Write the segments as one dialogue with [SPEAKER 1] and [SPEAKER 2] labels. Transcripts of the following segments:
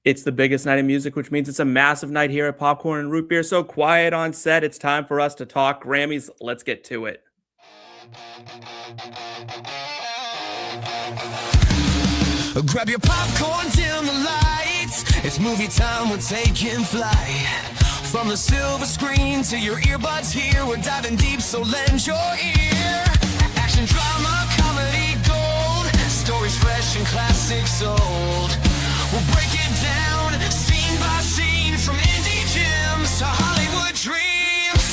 [SPEAKER 1] It's the biggest night of music, which means it's a massive night here at Popcorn and Root Beer. So quiet on set. It's time for us to talk Grammys. Let's get to it.
[SPEAKER 2] Grab your popcorn, dim the lights. It's movie time, we're taking flight. From the silver screen to your earbuds here, we're diving deep, so lend your ear. Action, drama, comedy, gold. Stories fresh and classics old. We'll break it down, scene by scene, from indie gems to Hollywood dreams.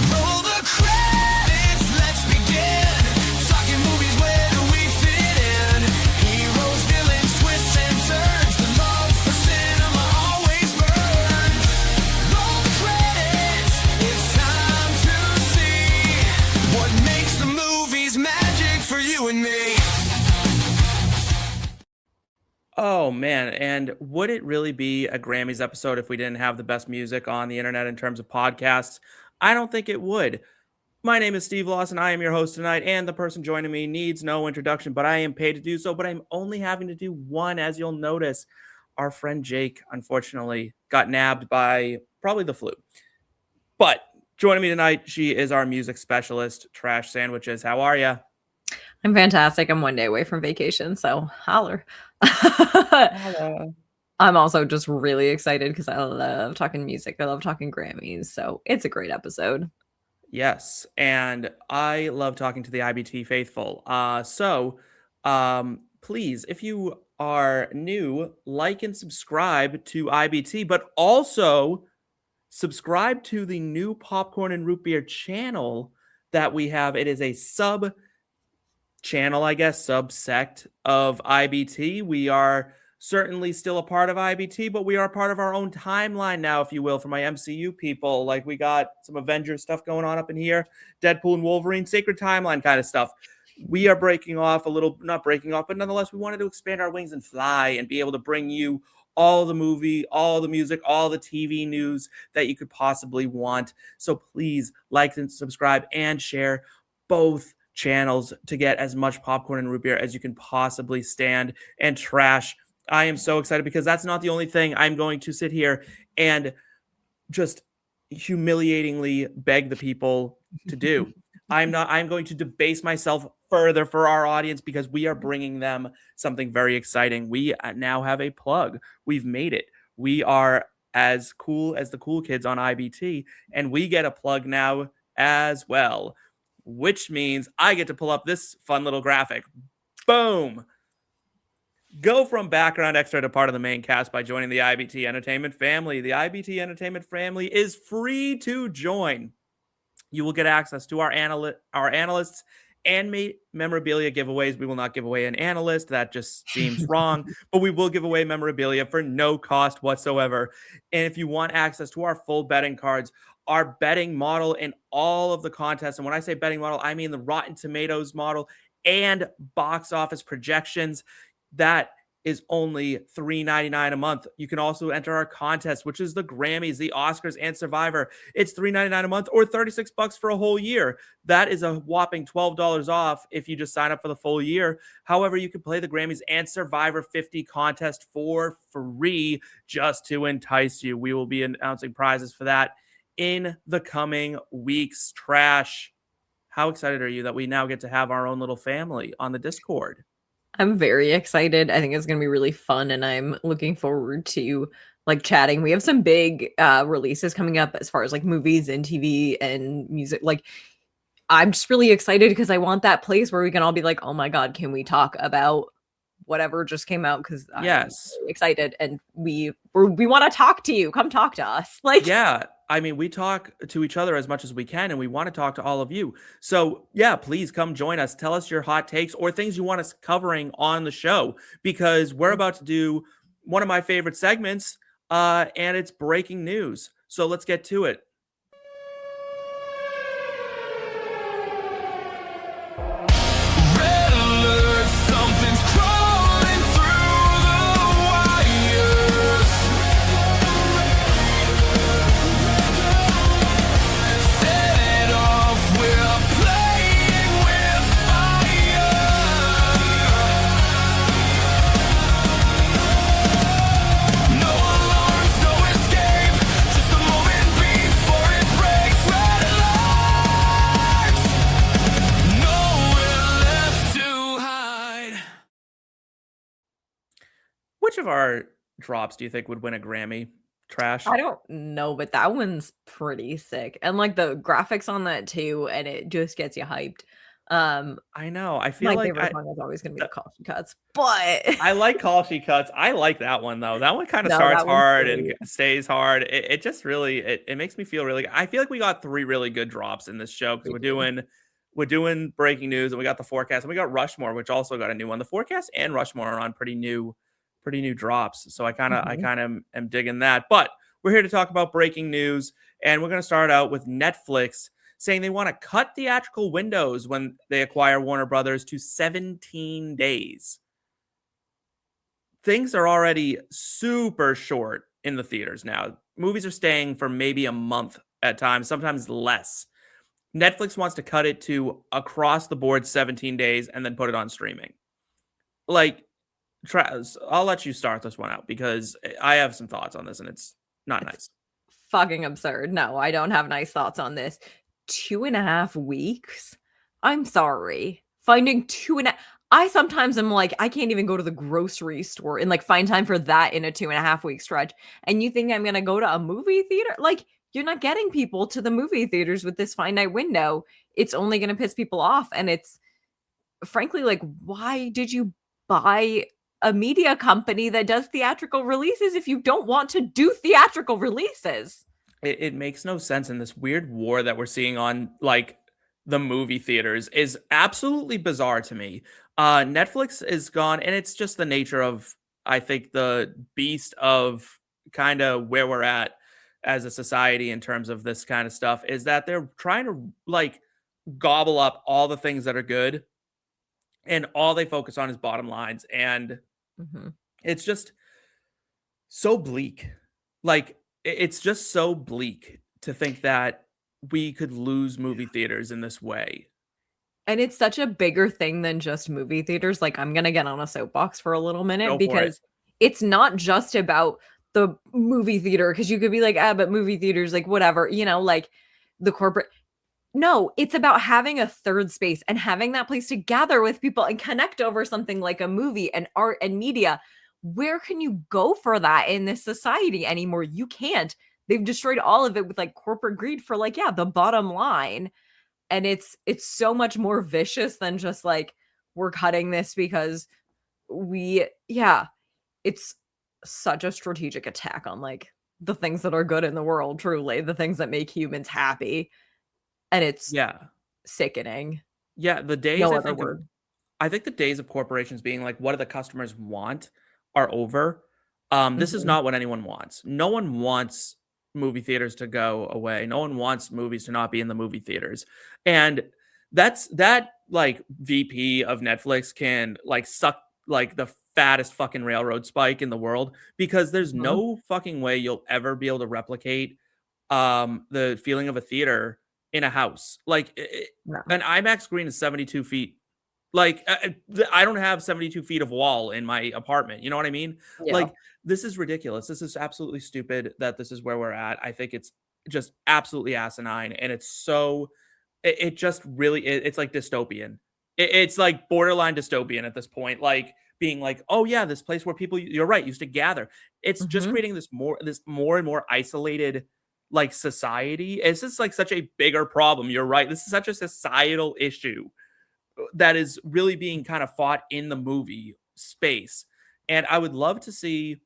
[SPEAKER 2] Roll the credits, let's begin. Talking movies, where do we fit in? Heroes, villains, twists and turns. The love for cinema always burns. Roll the credits, it's time to see what makes the movies magic for you and me.
[SPEAKER 1] Oh man, and would it really be a Grammys episode if we didn't have the best music on the internet in terms of podcasts? I don't think it would. My name is Steve Lawson. I am your host tonight, and the person joining me needs no introduction, but I am paid to do so. But I'm only having to do one, as you'll notice. Our friend Jake, unfortunately, got nabbed by probably the flu. But joining me tonight, she is our music specialist, Trash Sandwiches. How are you?
[SPEAKER 3] I'm fantastic. I'm one day away from vacation, so holler.
[SPEAKER 1] Hello.
[SPEAKER 3] I'm also just really excited because I love talking music. I love talking Grammys, so it's a great episode.
[SPEAKER 1] Yes, and I love talking to the IBT faithful. Please, if you are new, like and subscribe to IBT, but also subscribe to the new Popcorn and Root Beer channel that we have. It is a sub channel, I guess, subsect of IBT. We are certainly still a part of IBT, but we are part of our own timeline now, if you will, for my MCU people. Like, we got some Avengers stuff going on up in here, Deadpool and Wolverine, sacred timeline kind of stuff. We are breaking off a little, not breaking off, but nonetheless, we wanted to expand our wings and fly and be able to bring you all the movie, all the music, all the TV news that you could possibly want. So please like and subscribe and share both channels to get as much Popcorn and Root Beer as you can possibly stand. And Trash, I am so excited because that's not the only thing I'm going to sit here and just humiliatingly beg the people to do. I'm going to debase myself further for our audience because we are bringing them something very exciting. We now have a plug. We've made it. We are as cool as the cool kids on IBT, and we get a plug now as well, which means I get to pull up this fun little graphic. Boom. Go from background extra to part of the main cast by joining the IBT Entertainment family. The IBT Entertainment family is free to join. You will get access to our analysts and memorabilia giveaways. We will not give away an analyst. That just seems wrong. But we will give away memorabilia for no cost whatsoever. And if you want access to our full betting cards, our betting model, and all of the contests, and when I say betting model, I mean the Rotten Tomatoes model and box office projections, that is only $3.99 a month. You can also enter our contest, which is the Grammys, the Oscars, and Survivor. It's $3.99 a month or $36 for a whole year. That is a whopping $12 off if you just sign up for the full year. However, you can play the Grammys and Survivor 50 contest for free just to entice you. We will be announcing prizes for that in the coming weeks. Trash, how excited are you that we now get to have our own little family on the Discord?
[SPEAKER 3] I'm very excited. I think it's going to be really fun, and I'm looking forward to like chatting. We have some big releases coming up as far as like movies and TV and music. Like, I'm just really excited because I want that place where we can all be like, oh my God, can we talk about whatever just came out? Because
[SPEAKER 1] yes,
[SPEAKER 3] I'm really excited, and we want to talk to you. Come talk to us. Like,
[SPEAKER 1] yeah. I mean, we talk to each other as much as we can, and we want to talk to all of you. So yeah, please come join us. Tell us your hot takes or things you want us covering on the show, because we're about to do one of my favorite segments, and it's breaking news. So let's get to it. Which of our drops do you think would win a Grammy? Trash?
[SPEAKER 3] I don't know, but that one's pretty sick, and, like, the graphics on that too, and it just gets you hyped. Um,
[SPEAKER 1] I know. I feel
[SPEAKER 3] my
[SPEAKER 1] like
[SPEAKER 3] favorite song is always gonna be the
[SPEAKER 1] th
[SPEAKER 3] Caution Cuts, but
[SPEAKER 1] I like Call She Cuts. I like that one though. That one kind of
[SPEAKER 3] no,
[SPEAKER 1] starts
[SPEAKER 3] that one's
[SPEAKER 1] hard and
[SPEAKER 3] great.
[SPEAKER 1] stays hard. It just really it makes me feel really. I feel like we got three really good drops in this show because
[SPEAKER 3] We do.
[SPEAKER 1] we're doing breaking news and we got the forecast and we got Rushmore, which also got a new one. The forecast and Rushmore are on pretty new drops. So I
[SPEAKER 3] Mhm.
[SPEAKER 1] kind of am digging that. But we're here to talk about breaking news, and we're going to start out with Netflix saying they want to cut theatrical windows when they acquire Warner Brothers to 17 days. Things are already super short in the theaters now. Movies are staying for maybe a month at times, sometimes less. Netflix wants to cut it to across the board 17 days and then put it on streaming. Like, I'll let you start this one out because I have some thoughts on this and it's not
[SPEAKER 3] It's
[SPEAKER 1] nice.
[SPEAKER 3] fucking absurd. No, I don't have nice thoughts on this. 2.5 weeks? I'm sorry. Finding 2 and a I sometimes am like, I can't even go to the grocery store and, like, find time for that in a 2.5 week stretch, and you think I'm gonna go to a movie theater? Like, you're not getting people to the movie theaters with this finite window. It's only gonna piss people off, and it's frankly, like, why did you buy a media company that does theatrical releases if you don't want to do theatrical releases?
[SPEAKER 1] It makes no sense. And this weird war that we're seeing on like the movie theaters is absolutely bizarre to me. Netflix is gone, and it's just the nature of, I think, the beast of kind of where we're at as a society in terms of this kind of stuff is that they're trying to like gobble up all the things that are good and all they focus on is bottom lines. And
[SPEAKER 3] Mhm.
[SPEAKER 1] it's just so bleak. Like, it's just so bleak to think that we could lose movie theaters in this way.
[SPEAKER 3] And it's such a bigger thing than just movie theaters. Like, I'm gonna get on a soapbox for a little minute
[SPEAKER 1] Go for it.
[SPEAKER 3] because it's not just about the movie theater. Because you could be like, "Ah, but movie theaters, like, whatever," like, the corporate No, it's about having a third space and having that place to gather with people and connect over something like a movie and art and media. Where can you go for that in this society anymore? You can't. They've destroyed all of it with, like, corporate greed for, like, yeah, the bottom line, and it's so much more vicious than just, like, "We're cutting this because we" yeah, it's such a strategic attack on, like, the things that are good in the world, truly, the things that make humans happy, and it's
[SPEAKER 1] Yeah.
[SPEAKER 3] sickening.
[SPEAKER 1] Yeah, the days
[SPEAKER 3] No other word.
[SPEAKER 1] I think the days of corporations being like, "What do the customers want?" are over. This is
[SPEAKER 3] Mhm,
[SPEAKER 1] not what anyone wants. No one wants movie theaters to go away. No one wants movies to not be in the movie theaters. And that like VP of Netflix can like suck like the fattest fucking railroad spike in the world because there's
[SPEAKER 3] mhm.
[SPEAKER 1] no fucking way you'll ever be able to replicate the feeling of a theater in a house. Like
[SPEAKER 3] No.
[SPEAKER 1] an IMAX screen is 72 feet. Like I don't have 72 feet of wall in my apartment. You know what I mean?
[SPEAKER 3] Yeah.
[SPEAKER 1] Like this is ridiculous. This is absolutely stupid that this is where we're at. I think it's just absolutely asinine, and it's so it just really it's like dystopian. It's like borderline dystopian at this point. Like being like, oh yeah, this place where people you're right used to gather. It's just
[SPEAKER 3] Mhm.
[SPEAKER 1] creating this more and more isolated like society. It's just like such a bigger problem. You're right. This is such a societal issue that is really being kind of fought in the movie space. And I would love to see,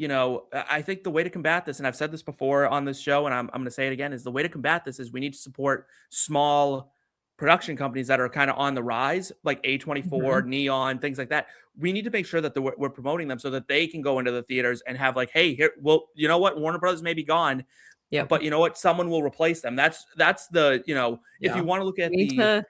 [SPEAKER 1] I think the way to combat this, and I've said this before on this show, and I'm going to say it again, is the way to combat this is we need to support small production companies that are kind of on the rise, like A24,
[SPEAKER 3] Mhm.
[SPEAKER 1] Neon, things like that. We need to make sure that we're promoting them so that they can go into the theaters and have like, hey, here, well, you know what, Warner Brothers may be gone,
[SPEAKER 3] Yep.
[SPEAKER 1] but you know what, someone will replace them. That's the if you
[SPEAKER 3] Yeah.
[SPEAKER 1] want to look
[SPEAKER 3] We
[SPEAKER 1] at
[SPEAKER 3] need
[SPEAKER 1] the
[SPEAKER 3] to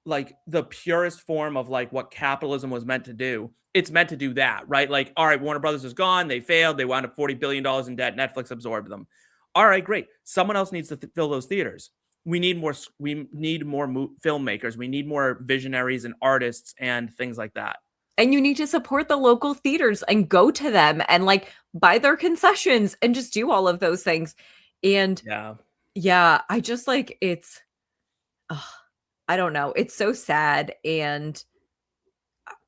[SPEAKER 1] like the purest form of like what capitalism was meant to do. It's meant to do that, right? Like, all right, Warner Brothers is gone. They failed. They wound up $40 billion in debt. Netflix absorbed them. All right, great. Someone else needs to fill those theaters. We need more. We need more filmmakers. We need more visionaries and artists and things like that.
[SPEAKER 3] and you need to support the local theaters and go to them and, like, buy their concessions and just do all of those things. And
[SPEAKER 1] Yeah.
[SPEAKER 3] yeah, I just, like, it's ugh, I don't know. It's so sad, and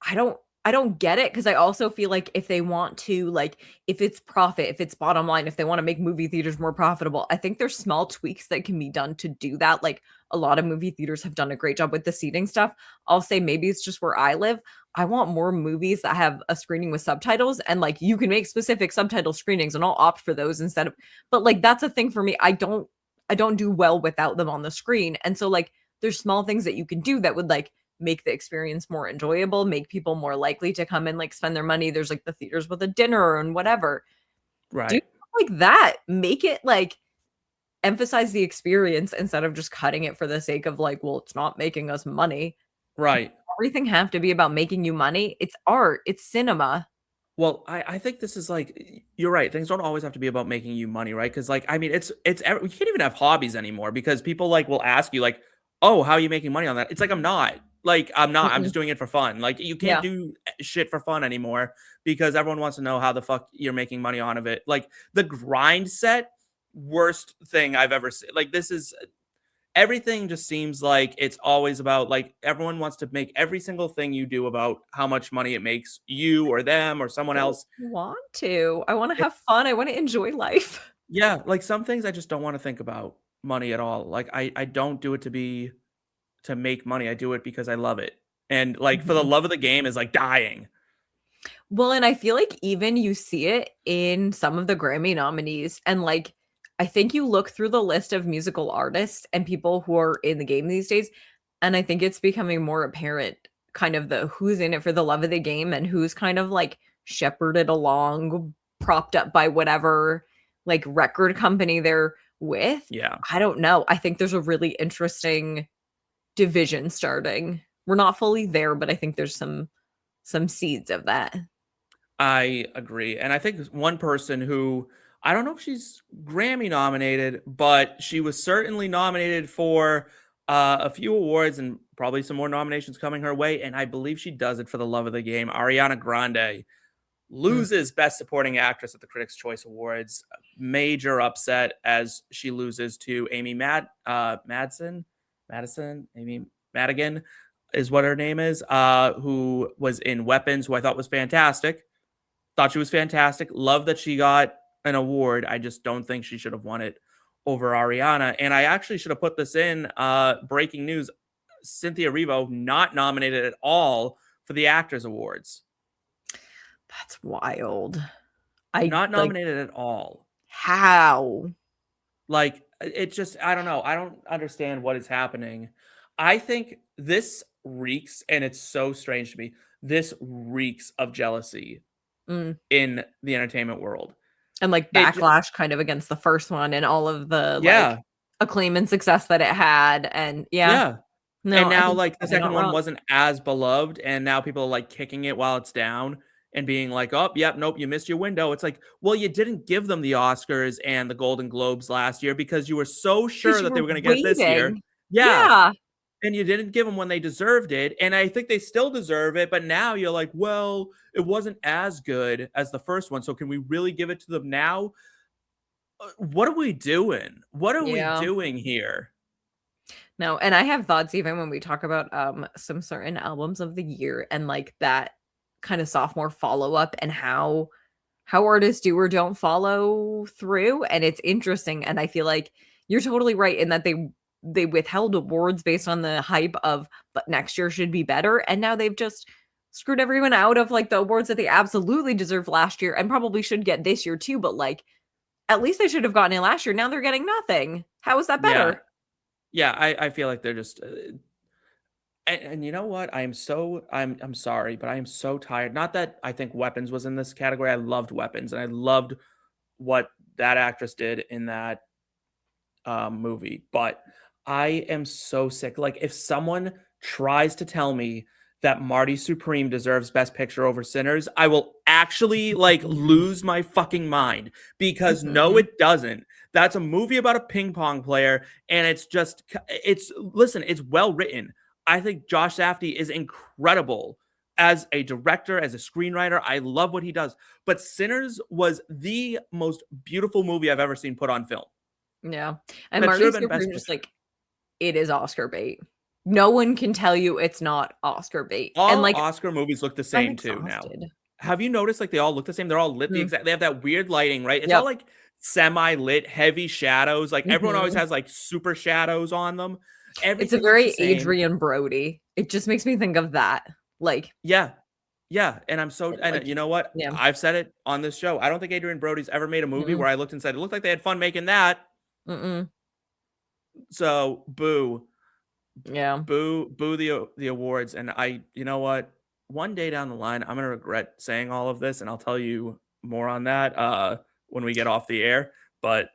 [SPEAKER 3] I don't I don't get it because I also feel like if they want to, like, if it's profit, if it's bottom line, if they want to make movie theaters more profitable, I think there's small tweaks that can be done to do that. Like a lot of movie theaters have done a great job with the seating stuff. I'll say maybe it's just where I live. I want more movies that have a screening with subtitles, and like you can make specific subtitle screenings and I'll opt for those instead of, but like that's a thing for me. I don't do well without them on the screen. And so like there's small things that you can do that would like make the experience more enjoyable, make people more likely to come and like spend their money. There's like the theaters with a dinner and whatever. Do
[SPEAKER 1] Right.
[SPEAKER 3] like that. Make it like emphasize the experience instead of just cutting it for the sake of like, well, it's not making us money.
[SPEAKER 1] Right.
[SPEAKER 3] Everything have to be about making you money. It's art, it's cinema.
[SPEAKER 1] Well, I think this is like you're right. Things don't always have to be about making you money, right? Because like I mean, we can't even have hobbies anymore because people like will ask you like, "Oh, how are you making money on that?" It's like I'm not. Like I'm not. I'm
[SPEAKER 3] Mm-mm.
[SPEAKER 1] just doing it for fun. Like you can't
[SPEAKER 3] Yeah.
[SPEAKER 1] do shit for fun anymore because everyone wants to know how the fuck you're making money on of it. Like the grind set, worst thing I've ever seen. Like this is everything just seems like it's always about like everyone wants to make every single thing you do about how much money it makes you or them or someone
[SPEAKER 3] I don't
[SPEAKER 1] else.
[SPEAKER 3] want to. I want to
[SPEAKER 1] It-
[SPEAKER 3] have fun. I want to enjoy life.
[SPEAKER 1] yeah, like some things I just don't want to think about money at all. Like I don't do it to make money. I do it because I love it. And like for the
[SPEAKER 3] Mhm.
[SPEAKER 1] love of the game is like dying.
[SPEAKER 3] Well, and I feel like even you see it in some of the Grammy nominees. And like, I think you look through the list of musical artists and people who are in the game these days, and I think it's becoming more apparent kind of the who's in it for the love of the game and who's kind of like shepherded along, propped up by whatever like record company they're with.
[SPEAKER 1] Yeah.
[SPEAKER 3] I don't know. I think there's a really interesting division starting. We're not fully there, but I think there's some seeds of that.
[SPEAKER 1] I agree. And I think one person who I don't know if she's Grammy nominated, but she was certainly nominated for a few awards and probably some more nominations coming her way. And I believe she does it for the love of the game. Ariana Grande
[SPEAKER 3] Mm.
[SPEAKER 1] loses Best Supporting Actress at the Critics' Choice Awards. Major upset as she loses to Amy Madigan is what her name is, who was in Weapons, who I thought was fantastic. Thought she was fantastic. Love that she got an award. I just don't think she should have won it over Ariana. And I actually should have put this in breaking news. Cynthia Erivo not nominated at all for the Actors Awards.
[SPEAKER 3] That's wild. I
[SPEAKER 1] Not
[SPEAKER 3] like
[SPEAKER 1] nominated at all.
[SPEAKER 3] how?
[SPEAKER 1] Like it just I don't know. I don't understand what is happening. I think this reeks and it's so strange to me. This reeks of jealousy
[SPEAKER 3] Mm.
[SPEAKER 1] in the entertainment world.
[SPEAKER 3] And like
[SPEAKER 1] It j-
[SPEAKER 3] backlash kind of against the first one and all of the like
[SPEAKER 1] yeah.
[SPEAKER 3] acclaim and success that it had. And yeah,
[SPEAKER 1] Yeah.
[SPEAKER 3] no,
[SPEAKER 1] And
[SPEAKER 3] I
[SPEAKER 1] now
[SPEAKER 3] think
[SPEAKER 1] like the
[SPEAKER 3] you're not
[SPEAKER 1] second one
[SPEAKER 3] wrong.
[SPEAKER 1] wasn't as beloved and now people are like kicking it while it's down and being like, "Oh, yep, nope, you missed your window." It's like, "Well, you didn't give them the Oscars and the Golden Globes last year because you were so
[SPEAKER 3] Because
[SPEAKER 1] sure
[SPEAKER 3] you
[SPEAKER 1] that they
[SPEAKER 3] were
[SPEAKER 1] were going to get it this year."
[SPEAKER 3] waiting.
[SPEAKER 1] Yeah.
[SPEAKER 3] Yeah.
[SPEAKER 1] And you didn't give them when they deserved it. And I think they still deserve it. But now you're like, well, it wasn't as good as the first one. So can we really give it to them now? What are we doing? What are we
[SPEAKER 3] Yeah.
[SPEAKER 1] doing here?
[SPEAKER 3] No, and I have thoughts even when we talk about some certain albums of the year and like that kind of sophomore follow-up and how artists do or don't follow through. And it's interesting. And I feel like you're totally right in that they withheld awards based on the hype of but next year should be better. And now they've just screwed everyone out of like the awards that they absolutely deserved last year and probably should get this year too. But like at least they should have gotten it last year. Now they're getting nothing. How is that
[SPEAKER 1] Yeah.
[SPEAKER 3] better?
[SPEAKER 1] Yeah. I feel like they're just and you know what? I'm sorry, but I am so tired. Not that I think Weapons was in this category. I loved Weapons and I loved what that actress did in that movie, but I am so sick. Like, if someone tries to tell me that Marty Supreme deserves Best Picture over Sinners, I will actually like lose my fucking mind because no,
[SPEAKER 3] Mhm.
[SPEAKER 1] it doesn't. That's a movie about a ping pong player, and it's listen, it's well written. I think Josh Safdie is incredible as a director, as a screenwriter. I love what he does. But Sinners was the most beautiful movie I've ever seen put on film.
[SPEAKER 3] Yeah, and
[SPEAKER 1] That should
[SPEAKER 3] Marty
[SPEAKER 1] have been Best
[SPEAKER 3] Supreme just
[SPEAKER 1] Picture.
[SPEAKER 3] like it is Oscar bait. no one can tell you it's not Oscar bait. And
[SPEAKER 1] All
[SPEAKER 3] like
[SPEAKER 1] Oscar movies look the
[SPEAKER 3] I'm
[SPEAKER 1] same too now.
[SPEAKER 3] exhausted.
[SPEAKER 1] Have you noticed like they all look the same? They're all lit the
[SPEAKER 3] Mm.
[SPEAKER 1] exact. They have that weird lighting, right? It's all
[SPEAKER 3] Yep.
[SPEAKER 1] like semi-lit, heavy shadows. Like everyone always
[SPEAKER 3] Mhm.
[SPEAKER 1] has like super shadows on them.
[SPEAKER 3] It's a
[SPEAKER 1] Everything looks the
[SPEAKER 3] very
[SPEAKER 1] same.
[SPEAKER 3] Adrian Brody. It just makes me think of that. Like,
[SPEAKER 1] Yeah. Yeah. And I'm so
[SPEAKER 3] and,
[SPEAKER 1] and
[SPEAKER 3] like
[SPEAKER 1] you know what?
[SPEAKER 3] yeah.
[SPEAKER 1] I've said it on this show. I don't think Adrian Brody's ever made a movie
[SPEAKER 3] Mm-mm.
[SPEAKER 1] where I looked and said it looked like they had fun making that.
[SPEAKER 3] Mm-mm.
[SPEAKER 1] So boo.
[SPEAKER 3] Yeah.
[SPEAKER 1] Boo the awards. And you know what? One day down the line, I'm gonna regret saying all of this, and I'll tell you more on that when we get off the air. But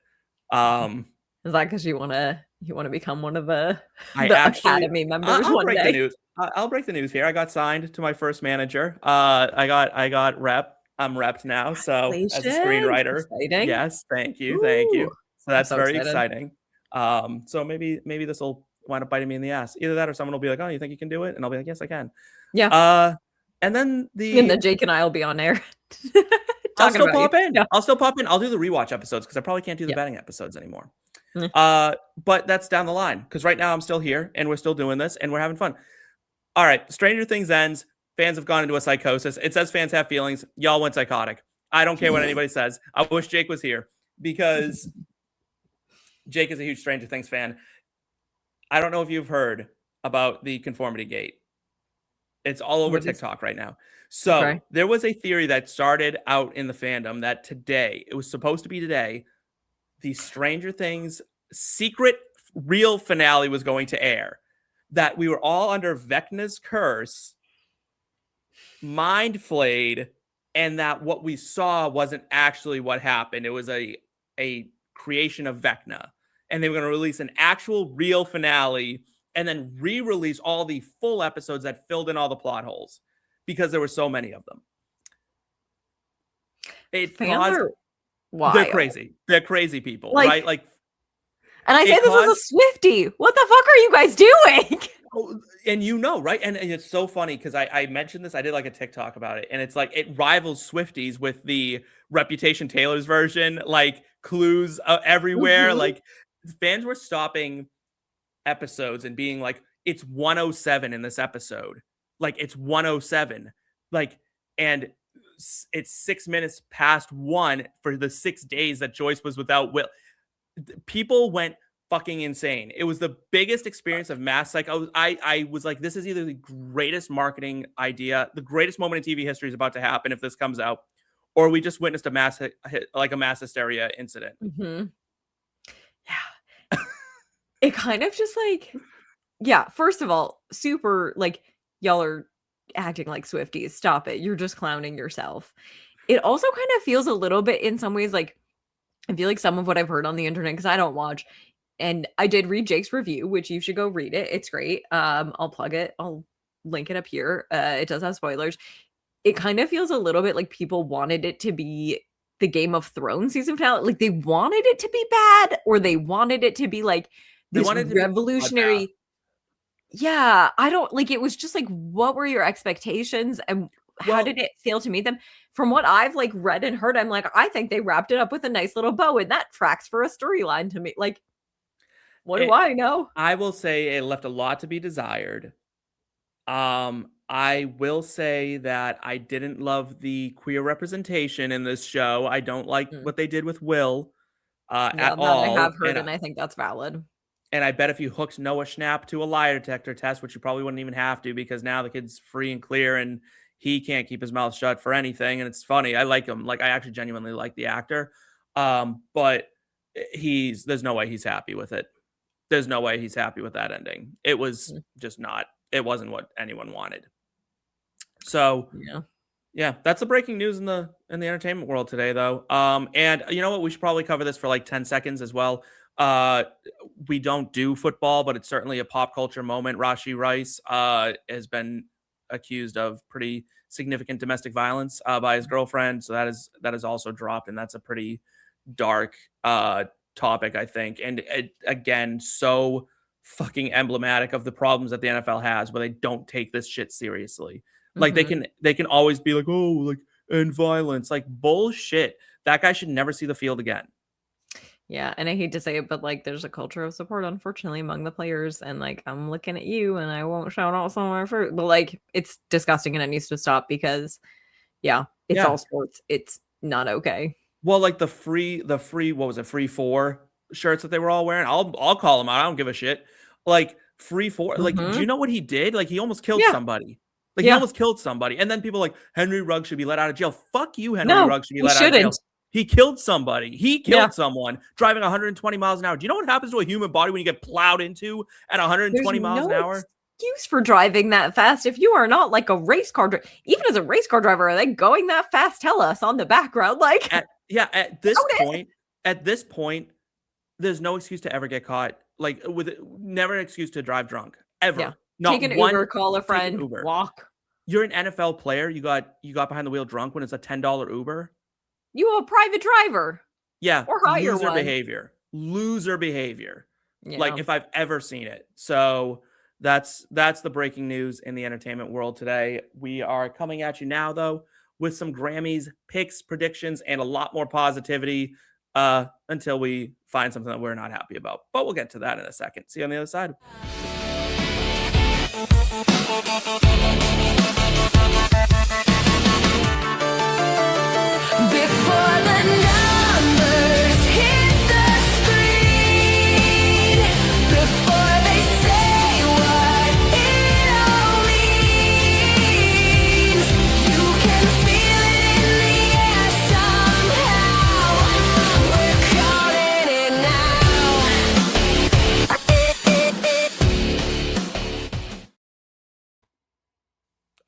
[SPEAKER 3] Is that because you wanna become one of the
[SPEAKER 1] I
[SPEAKER 3] the
[SPEAKER 1] actually
[SPEAKER 3] Academy members
[SPEAKER 1] I'll
[SPEAKER 3] one
[SPEAKER 1] break the
[SPEAKER 3] day?
[SPEAKER 1] news. I'll break the news here. I got signed to my first manager. I got rep. I'm repped now. So as a
[SPEAKER 3] Congratulations.
[SPEAKER 1] screenwriter,
[SPEAKER 3] Exciting.
[SPEAKER 1] yes, thank you, thank
[SPEAKER 3] Ooh,
[SPEAKER 1] you. So
[SPEAKER 3] I'm
[SPEAKER 1] that's
[SPEAKER 3] so
[SPEAKER 1] very
[SPEAKER 3] excited.
[SPEAKER 1] exciting. So maybe this will wind up biting me in the ass. Either that or someone will be like, "Oh, you think you can do it?" And I'll be like, "Yes, I can."
[SPEAKER 3] Yeah.
[SPEAKER 1] Uh, and then
[SPEAKER 3] And then Jake and I will be on air
[SPEAKER 1] I'll
[SPEAKER 3] talking
[SPEAKER 1] still
[SPEAKER 3] about you.
[SPEAKER 1] pop in.
[SPEAKER 3] Yeah.
[SPEAKER 1] I'll still pop in. I'll do the rewatch episodes because I probably can't do the
[SPEAKER 3] Yeah.
[SPEAKER 1] betting episodes anymore.
[SPEAKER 3] Mm.
[SPEAKER 1] But that's down the line because right now I'm still here and we're still doing this and we're having fun. All right, Stranger Things ends. Fans have gone into a psychosis. It says fans have feelings. Y'all went psychotic. I don't care what anybody says. I wish Jake was here because Jake is a huge Stranger Things fan. I don't know if you've heard about the conformity gate. It's all over
[SPEAKER 3] What is
[SPEAKER 1] TikTok right now.
[SPEAKER 3] okay.
[SPEAKER 1] So there was a theory that started out in the fandom that today, it was supposed to be today, the Stranger Things secret real finale was going to air. That we were all under Vecna's curse, mind flayed, and that what we saw wasn't actually what happened. It was a creation of Vecna. And they were going to release an actual real finale and then re-release all the full episodes that filled in all the plot holes because there were so many of them. It
[SPEAKER 3] Fans
[SPEAKER 1] caused
[SPEAKER 3] are
[SPEAKER 1] they're
[SPEAKER 3] wild.
[SPEAKER 1] crazy. They're crazy people,
[SPEAKER 3] Like,
[SPEAKER 1] right? Like
[SPEAKER 3] and I say
[SPEAKER 1] it
[SPEAKER 3] this as
[SPEAKER 1] caused
[SPEAKER 3] a Swiftie. What the fuck are you guys doing?
[SPEAKER 1] oh, and you know, right? And it's so funny because I mentioned this. I did like a TikTok about it, and it's like it rivals Swifties with the Reputation Taylor's version, like clues everywhere.
[SPEAKER 3] Mhm.
[SPEAKER 1] Like fans were stopping episodes and being like, "It's 107 in this episode." Like it's 107. Like and it's 6 minutes past one for the 6 days that Joyce was without Will. People went fucking insane. It was the biggest experience of mass psycho. I was like, this is either the greatest marketing idea, the greatest moment in TV history is about to happen if this comes out, or we just witnessed a mass like a mass hysteria incident.
[SPEAKER 3] Mhm. Yeah. It kind of just like yeah, first of all, super like y'all are acting like Swifties. Stop it. You're just clowning yourself. It also kind of feels a little bit in some ways like I feel like some of what I've heard on the internet because I don't watch. And I did read Jake's review, which you should go read it. It's great. I'll plug it. I'll link it up here. It does have spoilers. It kind of feels a little bit like people wanted it to be the Game of Thrones season finale. Like they wanted it to be bad, or they wanted it to be like
[SPEAKER 1] They
[SPEAKER 3] this
[SPEAKER 1] wanted to be a bloodbath.
[SPEAKER 3] revolutionary. Yeah, I don't like it was just like what were your expectations and how
[SPEAKER 1] Well,
[SPEAKER 3] did it feel to meet them? From what I've like read and heard, I'm like, I think they wrapped it up with a nice little bow, and that tracks for a storyline to me. Like, what do
[SPEAKER 1] it,
[SPEAKER 3] I know?
[SPEAKER 1] I will say it left a lot to be desired. I will say that I didn't love the queer representation in this show. I don't like
[SPEAKER 3] Mm.
[SPEAKER 1] what they did with Will
[SPEAKER 3] Yeah,
[SPEAKER 1] at
[SPEAKER 3] that I have
[SPEAKER 1] all.
[SPEAKER 3] heard, and I think that's valid.
[SPEAKER 1] And I bet if you hooked Noah Schnapp to a lie detector test, which you probably wouldn't even have to because now the kid's free and clear and he can't keep his mouth shut for anything. And it's funny. I like him. Like I actually genuinely like the actor. But there's no way he's happy with it. There's no way he's happy with that ending. It was
[SPEAKER 3] Mm.
[SPEAKER 1] just not, it wasn't what anyone wanted. So
[SPEAKER 3] Yeah.
[SPEAKER 1] yeah, that's the breaking news in the entertainment world today, though. And you know what? We should probably cover this for like 10 seconds as well. Uh, we don't do football, but it's certainly a pop culture moment. Rashi Rice has been accused of pretty significant domestic violence by his girlfriend, so that is also dropped, and that's a pretty dark topic, I think. And it, again, so fucking emblematic of the problems that the NFL has, where they don't take this shit seriously. Like
[SPEAKER 3] Mhm.
[SPEAKER 1] they can always be like, oh, like and violence, like bullshit. That guy should never see the field again.
[SPEAKER 3] Yeah, and I hate to say it, but like there's a culture of support, unfortunately, among the players. And like I'm looking at you and I won't shout out some of my fruit. But like it's disgusting and it needs to stop because yeah, it's
[SPEAKER 1] Yeah.
[SPEAKER 3] all sports. It's not okay.
[SPEAKER 1] Well, like the free what was it, free four shirts that they were all wearing. I'll call them out. I don't give a shit. Like free four, like, do you
[SPEAKER 3] Mhm.
[SPEAKER 1] know what he did? Like he almost killed
[SPEAKER 3] Yeah.
[SPEAKER 1] somebody. Like he
[SPEAKER 3] Yeah.
[SPEAKER 1] almost killed somebody. And then people like Henry Ruggs should be let out of jail. Fuck you, Henry
[SPEAKER 3] No,
[SPEAKER 1] Ruggs should be
[SPEAKER 3] he
[SPEAKER 1] let out of jail.
[SPEAKER 3] shouldn't.
[SPEAKER 1] He killed somebody. He
[SPEAKER 3] Yeah.
[SPEAKER 1] killed someone driving 120 miles an hour. Do you know what happens to a human body when you get plowed into at
[SPEAKER 3] There's
[SPEAKER 1] 120 miles
[SPEAKER 3] no
[SPEAKER 1] an hour?
[SPEAKER 3] excuse for driving that fast if you are not like a race car driver. Even as a race car driver, are they going that fast? Tell us on the background. Like,
[SPEAKER 1] At this
[SPEAKER 3] shout it.
[SPEAKER 1] point, there's no excuse to ever get caught. Like with never an excuse to drive drunk
[SPEAKER 3] Yeah.
[SPEAKER 1] ever.
[SPEAKER 3] Take
[SPEAKER 1] Not
[SPEAKER 3] an
[SPEAKER 1] one.
[SPEAKER 3] Uber, call a
[SPEAKER 1] Take an
[SPEAKER 3] friend,
[SPEAKER 1] Uber.
[SPEAKER 3] walk.
[SPEAKER 1] You're an NFL player. You got behind the wheel drunk when it's a $10 Uber.
[SPEAKER 3] You a private driver
[SPEAKER 1] Yeah,
[SPEAKER 3] or hire
[SPEAKER 1] loser
[SPEAKER 3] one.
[SPEAKER 1] behavior. Loser behavior.
[SPEAKER 3] Yeah.
[SPEAKER 1] Like if I've ever seen it. So that's the breaking news in the entertainment world today. We are coming at you now though with some Grammys, picks, predictions, and a lot more positivity until we find something that we're not happy about. But we'll get to that in a second. See you on the other side.
[SPEAKER 2] Before the numbers hit the screen, before they say what it all means, you can feel it in the air somehow. We're calling it now.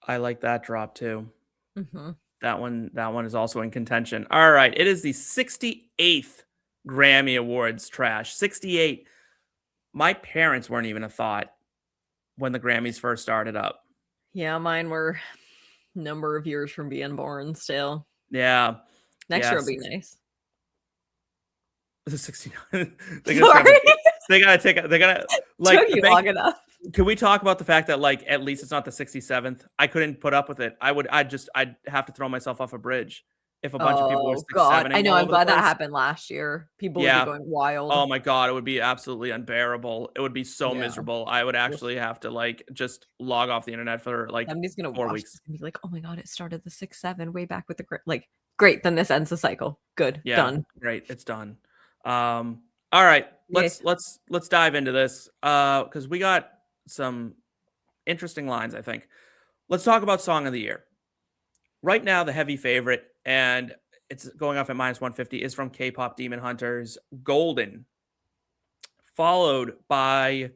[SPEAKER 1] I like that drop too.
[SPEAKER 3] Mhm.
[SPEAKER 1] That one is also in contention. All right, it is the 68th Grammy Awards, Trash. 68. My parents weren't even a thought when the Grammys first started up.
[SPEAKER 3] Yeah, mine were number of years from being born still.
[SPEAKER 1] Yeah.
[SPEAKER 3] Next
[SPEAKER 1] Yeah,
[SPEAKER 3] year will be nice.
[SPEAKER 1] the 69.
[SPEAKER 3] Sorry.
[SPEAKER 1] They gotta take they gotta like
[SPEAKER 3] Took you long enough.
[SPEAKER 1] can we talk about the fact that like at least it's not the 67th? I couldn't put up with it. I'd have to throw myself off a bridge if a bunch of people were
[SPEAKER 3] Oh god.
[SPEAKER 1] 67ing
[SPEAKER 3] I know,
[SPEAKER 1] all
[SPEAKER 3] I'm
[SPEAKER 1] over the
[SPEAKER 3] glad that
[SPEAKER 1] place.
[SPEAKER 3] happened last year. People would
[SPEAKER 1] Yeah.
[SPEAKER 3] be going wild.
[SPEAKER 1] Oh my god, it would be absolutely unbearable. It would be so
[SPEAKER 3] Yeah.
[SPEAKER 1] miserable. I would actually have to like just log off the internet for like
[SPEAKER 3] Somebody's gonna
[SPEAKER 1] 4
[SPEAKER 3] watch
[SPEAKER 1] weeks.
[SPEAKER 3] this and be like, "Oh my god, it started the 6-7 way back with the like, great, then this ends the cycle. Good,
[SPEAKER 1] Yeah,
[SPEAKER 3] done."
[SPEAKER 1] great. It's done. All right.
[SPEAKER 3] Yay.
[SPEAKER 1] Let's dive into this because we got some interesting lines, I think. Let's talk about Song of the Year. Right now, the heavy favorite, and it's going off at -150, is from KPop Demon Hunters, Golden. Followed by,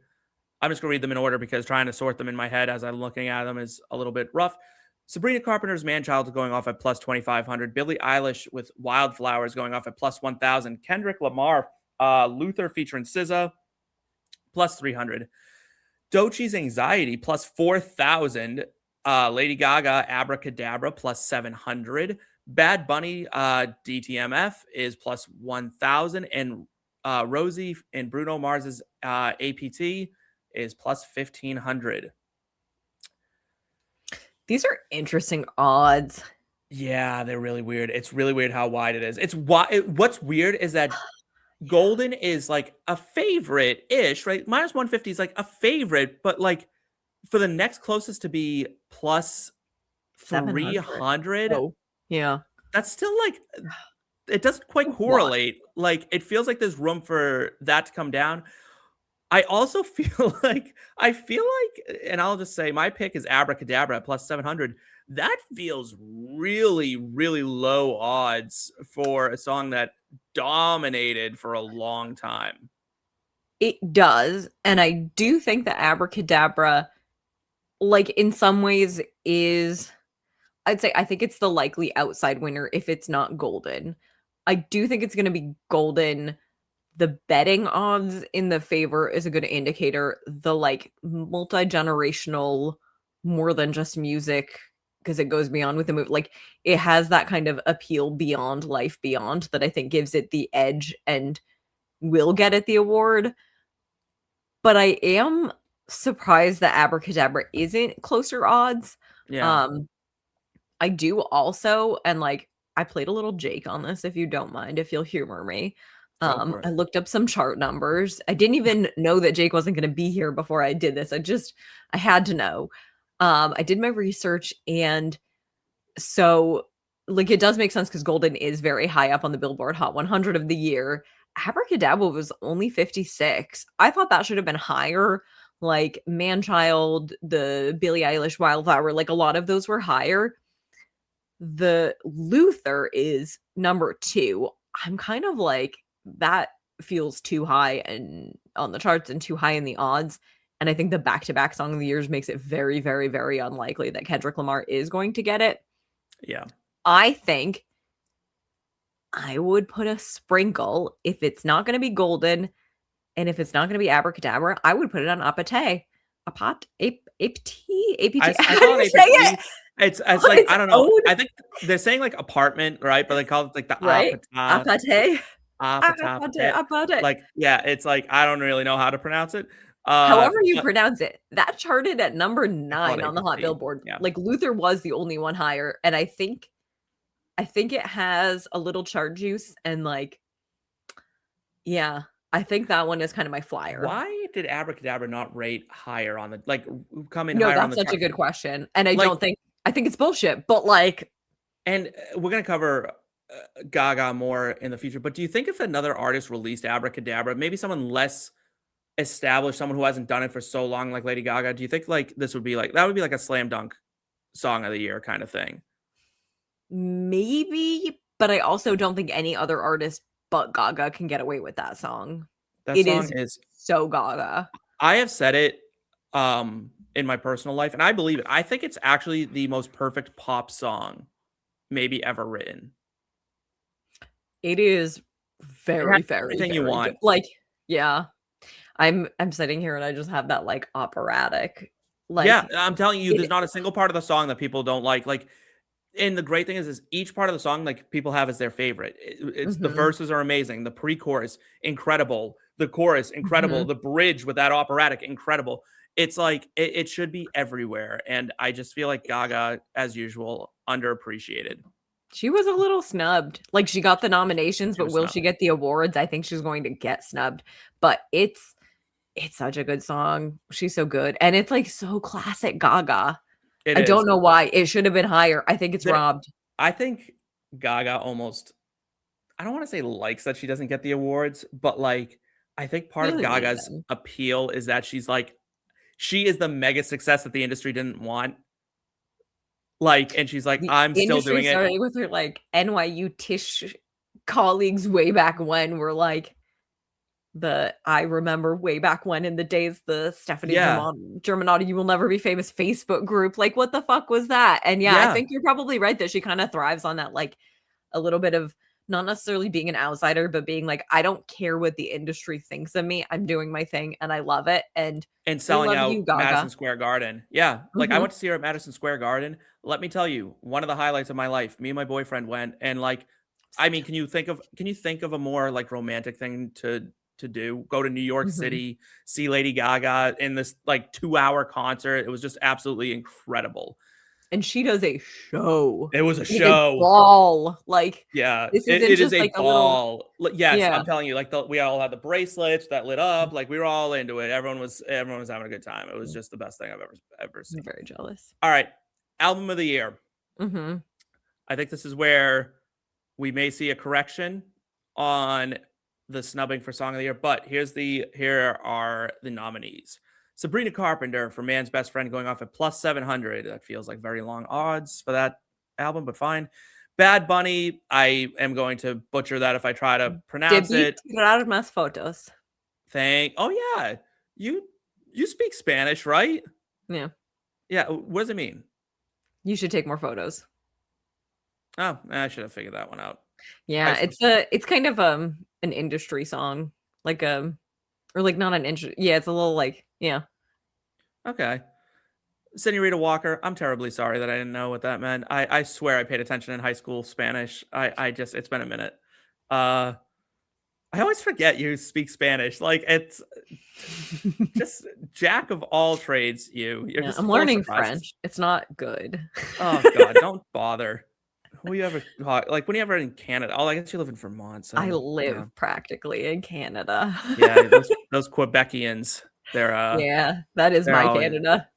[SPEAKER 1] I'm just going to read them in order because trying to sort them in my head as I'm looking at them is a little bit rough. Sabrina Carpenter's Manchild is going off at +2,500. Billie Eilish with Wildflowers going off at +1,000. Kendrick Lamar, Luther featuring SZA, +300. Doechie's Anxiety, +4,000. Lady Gaga, Abracadabra, +700. Bad Bunny, DTMF is +1,000. And Rosie and Bruno Mars's APT is +1,500.
[SPEAKER 3] These are interesting odds.
[SPEAKER 1] Yeah, they're really weird. It's really weird how wide it is. What's weird is that Golden is like a favorite-ish, right? -150 is like a favorite, but like for the next closest to be +300,
[SPEAKER 3] Oh, yeah.
[SPEAKER 1] that's still like it doesn't quite
[SPEAKER 3] It's a lot.
[SPEAKER 1] correlate. Like it feels like there's room for that to come down. I also feel like and I'll just say my pick is Abracadabra at +700. That feels really, really low odds for a song that dominated for a long time.
[SPEAKER 3] It does, and I do think that Abracadabra, like, in some ways is I think it's the likely outside winner if it's not Golden. I do think it's gonna be Golden. The betting odds in the favor is a good indicator. The, like, multi-generational, more than just music, because it goes beyond with the movie. Like, it has that kind of appeal beyond Life Beyond that I think gives it the edge and will get it the award. But I am surprised that Abracadabra isn't closer odds.
[SPEAKER 1] Yeah.
[SPEAKER 3] I do also, and like I played a little Jake on this, if you don't mind, if you'll humor me.
[SPEAKER 1] Go for it.
[SPEAKER 3] I looked up some chart numbers. I didn't even know that Jake wasn't going to be here before I did this. I had to know. I did my research, and so like it does make sense because Golden is very high up on the Billboard Hot 100 of the year. Abracadabra was only 56. I thought that should have been higher. Like Manchild, the Billie Eilish Wildflower, like a lot of those were higher. The Luther is number 2. I'm kind of like, that feels too high and on the charts and too high in the odds. And I think the back-to-back song of the years makes it very, very, very unlikely that Kendrick Lamar is going to get it.
[SPEAKER 1] Yeah. I
[SPEAKER 3] think I would put a sprinkle if it's not going to be Golden, and if it's not going to be Abracadabra, I would put it on Apate. APT?
[SPEAKER 1] How do you say it? It's like, I don't know. I think they're saying like apartment, right? But they call it like the
[SPEAKER 3] right? Apate.
[SPEAKER 1] Apate. Like, yeah, it's like, I don't really know how to pronounce it.
[SPEAKER 3] However you pronounce it, that charted at number 9 on the Hot Billboard.
[SPEAKER 1] Yeah.
[SPEAKER 3] Like Luther was the only one higher, and I think it has a little chart juice, and like, yeah, I think that one is kind of my flyer.
[SPEAKER 1] Why did Abracadabra not rate higher on the come in?
[SPEAKER 3] No,
[SPEAKER 1] higher
[SPEAKER 3] that's
[SPEAKER 1] on the
[SPEAKER 3] such
[SPEAKER 1] chart?
[SPEAKER 3] A good question, and I think it's bullshit. But like,
[SPEAKER 1] and we're gonna cover Gaga more in the future. But do you think if another artist released Abracadabra, maybe someone less established, someone who hasn't done it for so long, like Lady Gaga, do you think like this would be like a slam dunk song of the year kind of thing?
[SPEAKER 3] Maybe, but I also don't think any other artist but Gaga can get away with that song.
[SPEAKER 1] That song is
[SPEAKER 3] so Gaga.
[SPEAKER 1] I have said it in my personal life, and I believe it. I think it's actually the most perfect pop song maybe ever written.
[SPEAKER 3] It is very, very,
[SPEAKER 1] everything
[SPEAKER 3] very
[SPEAKER 1] you want.
[SPEAKER 3] Good. Like, yeah. I'm sitting here and I just have that like operatic. Like,
[SPEAKER 1] yeah, I'm telling you, there's not a single part of the song that people don't like. Like, and the great thing is each part of the song, like, people have as their favorite. It's the verses are amazing, the pre-chorus incredible, the chorus incredible, the bridge with that operatic incredible. It's like it should be everywhere, and I just feel like Gaga, as usual, underappreciated.
[SPEAKER 3] She was a little snubbed. Like, she got the nominations, but will she get the awards? I think she's going to get snubbed. But it's such a good song. She's so good, and it's like so classic Gaga. I don't know why it should have been higher. I think it's robbed.
[SPEAKER 1] I think Gaga almost, I don't want to say likes that she doesn't get the awards, but like, I think part of Gaga's appeal is that she's like, she is the mega success that the industry didn't want. Like, and she's like, I'm still doing it.
[SPEAKER 3] Started with her like NYU Tish colleagues way back when were like, I remember way back when in the days, the Stephanie Germanotta, You Will Never Be Famous Facebook group. Like, what the fuck was that? And I think you're probably right that she kind of thrives on that, like a little bit of not necessarily being an outsider, but being like, I don't care what the industry thinks of me. I'm doing my thing and I love it. And
[SPEAKER 1] selling out Madison Square Garden. Yeah. Like, I went to see her at Madison Square Garden. Let me tell you, one of the highlights of my life, me and my boyfriend went, and like, I mean, can you think of a more like romantic thing to do? Go to New York City, see Lady Gaga in this like 2-hour concert. It was just absolutely incredible. And
[SPEAKER 3] she does a show.
[SPEAKER 1] It was a show.
[SPEAKER 3] Ball. Like,
[SPEAKER 1] yeah, it is a ball. Yes, I'm telling you, like we all had the bracelets that lit up. Like, we were all into it. Everyone was having a good time. It was just the best thing I've ever seen.
[SPEAKER 3] I'm very jealous.
[SPEAKER 1] All right, album of the year. I think this is where we may see a correction on the snubbing for song of the year, but here are the nominees. Sabrina Carpenter for Man's Best Friend, going off at plus 700. That feels like very long odds for that album, but fine. Bad Bunny, I am going to butcher that if I try to pronounce it.
[SPEAKER 3] Más fotos.
[SPEAKER 1] Oh yeah, you speak Spanish, right?
[SPEAKER 3] Yeah.
[SPEAKER 1] Yeah. What does it mean?
[SPEAKER 3] You should take more photos.
[SPEAKER 1] Oh, I should have figured that one out.
[SPEAKER 3] Yeah, it's kind of an industry song, like or like not an industry. Yeah, it's a little like
[SPEAKER 1] Okay. Senorita Walker, I'm terribly sorry that I didn't know what that meant. I swear I paid attention in high school Spanish. It's been a minute. I always forget you speak Spanish. Like, it's just jack of all trades. I'm
[SPEAKER 3] learning French. It's not good.
[SPEAKER 1] Oh God, don't bother. Were you ever like when you ever in Canada? Oh, I guess you live in Vermont, so
[SPEAKER 3] I
[SPEAKER 1] yeah.
[SPEAKER 3] live practically in Canada.
[SPEAKER 1] Yeah, those Quebecians, they're
[SPEAKER 3] Yeah, that is
[SPEAKER 1] they're
[SPEAKER 3] my
[SPEAKER 1] always
[SPEAKER 3] Canada.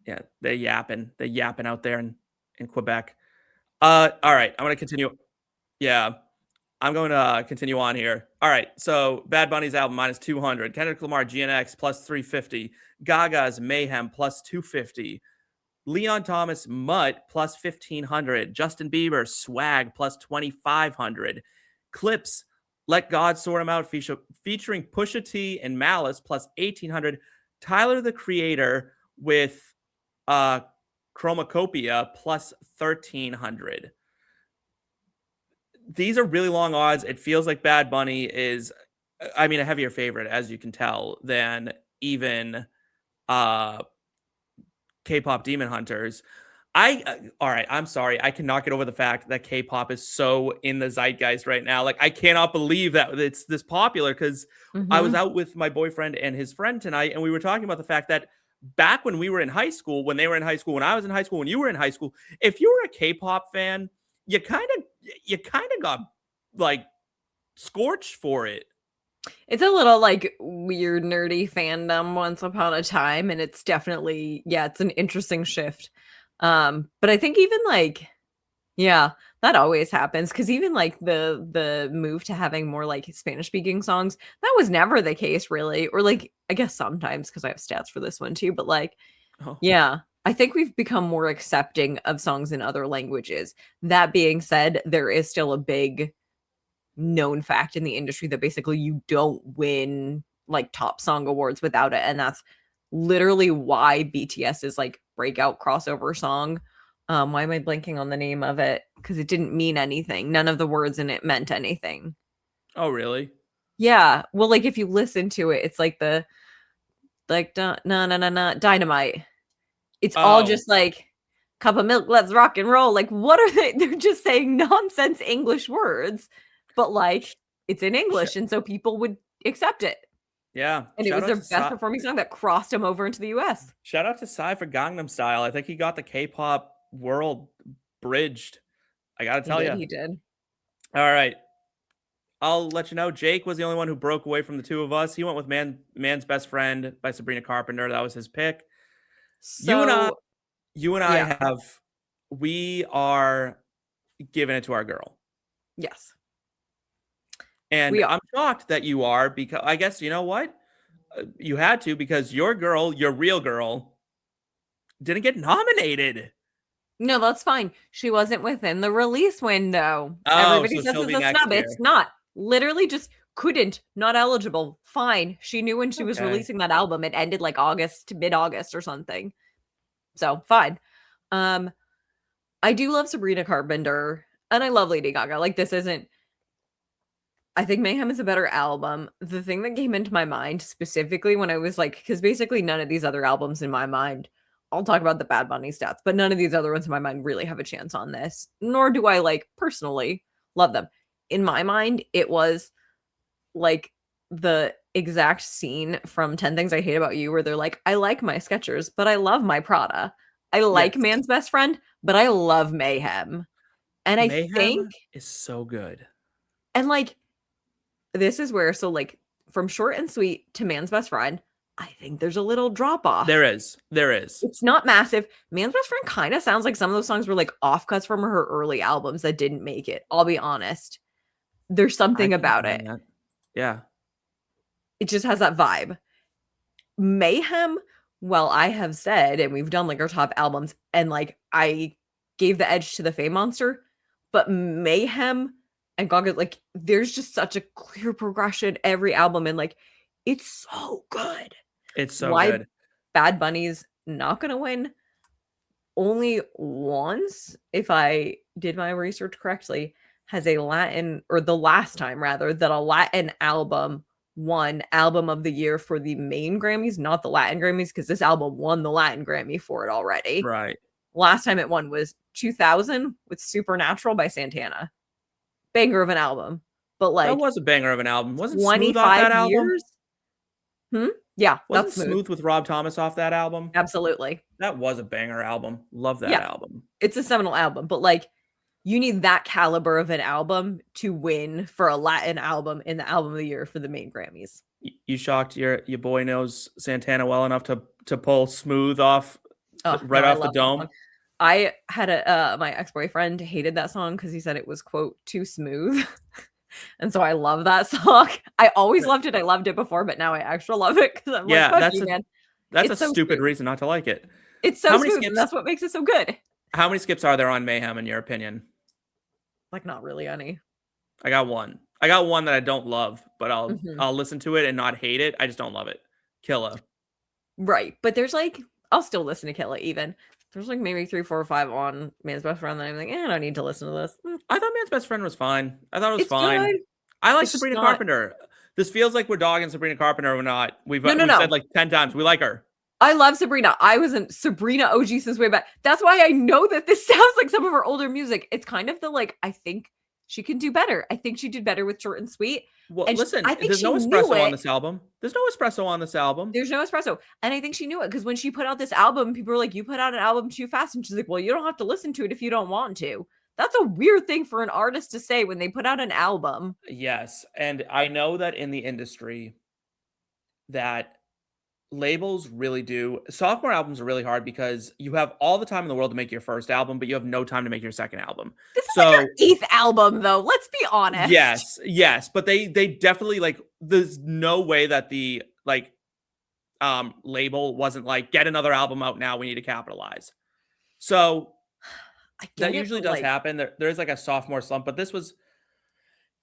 [SPEAKER 1] yeah, they're yapping out there in Quebec. All right, I'm gonna continue. Yeah, I'm going to continue on here. All right, so Bad Bunny's album minus 200, Kendrick Lamar GNX plus 350, Gaga's Mayhem plus 250, Leon Thomas Mutt plus 1500, Justin Bieber Swag plus 2500, Clips Let God Sort 'Em Out featuring Pusha T and Malice plus 1800, Tyler the Creator with uh Chromacopia plus 1300. These are really long odds. It feels like Bad Bunny is, I mean, a heavier favorite, as you can tell, than even uh K-pop Demon Hunters. All right, I'm sorry. I cannot get over the fact that K-pop is so in the zeitgeist right now. Like, I cannot believe that it's this popular because I was
[SPEAKER 3] Mhm.
[SPEAKER 1] out with my boyfriend and his friend tonight, and we were talking about the fact that back when we were in high school, when they were in high school, when I was in high school, when you were in high school, if you were a K-pop fan, you kind of you kind of got like scorched for it.
[SPEAKER 3] It's a little, like, weird, nerdy fandom once upon a time, and it's definitely yeah, it's an interesting shift. But I think even, like yeah, that always happens because even, like, the move to having more, like, Spanish-speaking songs, that was never the case, really, or, like, I guess sometimes because I have stats for this one too, but, like,
[SPEAKER 1] Oh,
[SPEAKER 3] yeah, I think we've become more accepting of songs in other languages. That being said, there is still a big known fact in the industry that basically you don't win like top song awards without it, and that's literally why BTS is like breakout crossover song. Why am I blanking on the name of it? Because it didn't mean anything. None of the words in it meant anything.
[SPEAKER 1] oh, really?
[SPEAKER 3] Yeah, well, like if you listen to it, it's like the like na dynamite. It's all
[SPEAKER 1] Oh,
[SPEAKER 3] just like cup of milk, let's rock and roll. Like, what are they? They're just saying nonsense English words, but like it's in
[SPEAKER 1] sh-
[SPEAKER 3] English, and so people would accept it.
[SPEAKER 1] yeah.
[SPEAKER 3] And it was their best performing song that crossed them over into the US.
[SPEAKER 1] Shout out to Psy for Gangnam Style. I think he got the K-pop world bridged. I gotta
[SPEAKER 3] He
[SPEAKER 1] tell
[SPEAKER 3] did,
[SPEAKER 1] you.
[SPEAKER 3] he did.
[SPEAKER 1] All right, I'll let you know. Jake was the only one who broke away from the two of us. He went with Man's Best Friend by Sabrina Carpenter. That was his pick. You and I,
[SPEAKER 3] So,
[SPEAKER 1] you and I
[SPEAKER 3] yeah,
[SPEAKER 1] have, we are giving it to our girl.
[SPEAKER 3] yes,
[SPEAKER 1] And
[SPEAKER 3] we are.
[SPEAKER 1] I'm shocked that you are because I guess you know what? You had to because your girl, your real girl, didn't get nominated.
[SPEAKER 3] No, that's fine. She wasn't within the release window.
[SPEAKER 1] Oh,
[SPEAKER 3] Everybody
[SPEAKER 1] so
[SPEAKER 3] says
[SPEAKER 1] she'll
[SPEAKER 3] it's
[SPEAKER 1] be
[SPEAKER 3] a
[SPEAKER 1] next
[SPEAKER 3] snub.
[SPEAKER 1] year.
[SPEAKER 3] It's not. Literally just couldn't, not eligible. Fine. She knew when she was
[SPEAKER 1] Okay.
[SPEAKER 3] releasing that album. It ended like August to mid-August or something. So fine. Um, I do love Sabrina Carpenter and I love Lady Gaga. Like this isn't I think Mayhem is a better album. The thing that came into my mind specifically when I was like, because basically none of these other albums in my mind, I'll talk about the Bad Bunny stats, but none of these other ones in my mind really have a chance on this, nor do I like personally love them. In my mind, it was like the exact scene from 10 Things I Hate About You, where they're like, I like my Skechers, but I love my Prada. I like
[SPEAKER 1] Yes.
[SPEAKER 3] Man's Best Friend, but I love Mayhem. And I think,
[SPEAKER 1] Mayhem is so good.
[SPEAKER 3] and like, this is where, so like from short and sweet to Man's Best Friend, I think there's a little drop off.
[SPEAKER 1] There is. There is.
[SPEAKER 3] It's not massive. Man's Best Friend kind of sounds like some of those songs were like offcuts from her early albums that didn't make it. I'll be honest. There's
[SPEAKER 1] I
[SPEAKER 3] something
[SPEAKER 1] can
[SPEAKER 3] about
[SPEAKER 1] find
[SPEAKER 3] it.
[SPEAKER 1] that. Yeah.
[SPEAKER 3] It just has that vibe. Mayhem, well, I have said, and we've done like our top albums, and like I gave the edge to the Fame Monster, but Mayhem and Gaga, like there's just such a clear progression every album, and like it's so good.
[SPEAKER 1] It's so
[SPEAKER 3] Why
[SPEAKER 1] good.
[SPEAKER 3] Bad Bunny's not gonna win? Only once, if I did my research correctly, has a Latin, or the last time rather, that a Latin album won album of the year for the main Grammys, not the Latin Grammys, because this album won the Latin Grammy for it already.
[SPEAKER 1] Right.
[SPEAKER 3] Last time it won was 2000 with Supernatural by Santana. Banger of an album. But
[SPEAKER 1] That
[SPEAKER 3] like
[SPEAKER 1] was a banger of an album. Wasn't Smooth off
[SPEAKER 3] 25
[SPEAKER 1] that album?
[SPEAKER 3] years? Yeah,
[SPEAKER 1] Wasn't
[SPEAKER 3] that's smooth.
[SPEAKER 1] Smooth with Rob Thomas off that album?
[SPEAKER 3] Absolutely.
[SPEAKER 1] That was a banger album. Love that
[SPEAKER 3] Yeah,
[SPEAKER 1] album.
[SPEAKER 3] it's a seminal album, but, like, you need that caliber of an album to win for a Latin album in the album of the year for the main Grammys.
[SPEAKER 1] You shocked your boy knows Santana well enough to pull Smooth off
[SPEAKER 3] Oh,
[SPEAKER 1] right
[SPEAKER 3] no, I
[SPEAKER 1] off the
[SPEAKER 3] love that
[SPEAKER 1] dome?
[SPEAKER 3] song. I had my ex-boyfriend hated that song because he said it was, quote, "too smooth." And so I love that song. I always loved it. I loved it before, but now I extra love it because I'm like,
[SPEAKER 1] Yeah,
[SPEAKER 3] "Fuck you, man."
[SPEAKER 1] that's a
[SPEAKER 3] It's so
[SPEAKER 1] stupid
[SPEAKER 3] smooth.
[SPEAKER 1] reason not to like it.
[SPEAKER 3] It's
[SPEAKER 1] How
[SPEAKER 3] so
[SPEAKER 1] many
[SPEAKER 3] smooth, and
[SPEAKER 1] skips
[SPEAKER 3] that's what makes it so good.
[SPEAKER 1] how many skips are there on Mayhem in your opinion?
[SPEAKER 3] Like, not really any.
[SPEAKER 1] I got one. I got one that I don't love, but
[SPEAKER 3] Mhm.
[SPEAKER 1] I'll listen to it and not hate it. I just don't love it. Killa.
[SPEAKER 3] Right, but there's, like, I'll still listen to Kill It even. There's, like, maybe 3, 4, or 5 on Man's Best Friend that I'm like, I don't need to listen to this."
[SPEAKER 1] I thought Man's Best Friend was fine. I thought it was
[SPEAKER 3] It's
[SPEAKER 1] fine.
[SPEAKER 3] good.
[SPEAKER 1] I like
[SPEAKER 3] It's just
[SPEAKER 1] Sabrina
[SPEAKER 3] not.
[SPEAKER 1] Carpenter. This feels like we're dogging Sabrina Carpenter. We're not.
[SPEAKER 3] No, no,
[SPEAKER 1] We've said
[SPEAKER 3] no.
[SPEAKER 1] like 10 times we like her.
[SPEAKER 3] I love Sabrina. I was a Sabrina OG since way back. That's why I know that this sounds like some of her older music. It's kind of the, like, I think she can do better. I think she did better with Short and Sweet,
[SPEAKER 1] Well,
[SPEAKER 3] and
[SPEAKER 1] listen,
[SPEAKER 3] I think
[SPEAKER 1] there's
[SPEAKER 3] she
[SPEAKER 1] no
[SPEAKER 3] knew
[SPEAKER 1] espresso on
[SPEAKER 3] it.
[SPEAKER 1] this album. There's no espresso on this album.
[SPEAKER 3] There's no espresso, and I think she knew it because when she put out this album, people were like, "You put out an album too fast," and she's like, "Well, you don't have to listen to it if you don't want to." That's a weird thing for an artist to say when they put out an album.
[SPEAKER 1] Yes, and I know that in the industry that labels really do. Sophomore albums are really hard because you have all the time in the world to make your first album, but you have no time to make your second album.
[SPEAKER 3] This is like
[SPEAKER 1] So
[SPEAKER 3] her 8th album, though. Let's be honest.
[SPEAKER 1] yes, but they definitely like there's no way that the like label wasn't like get another album out now, we need to capitalize. So
[SPEAKER 3] I get
[SPEAKER 1] that
[SPEAKER 3] it,
[SPEAKER 1] usually
[SPEAKER 3] but,
[SPEAKER 1] does
[SPEAKER 3] like,
[SPEAKER 1] happen. There is like a sophomore slump, but this was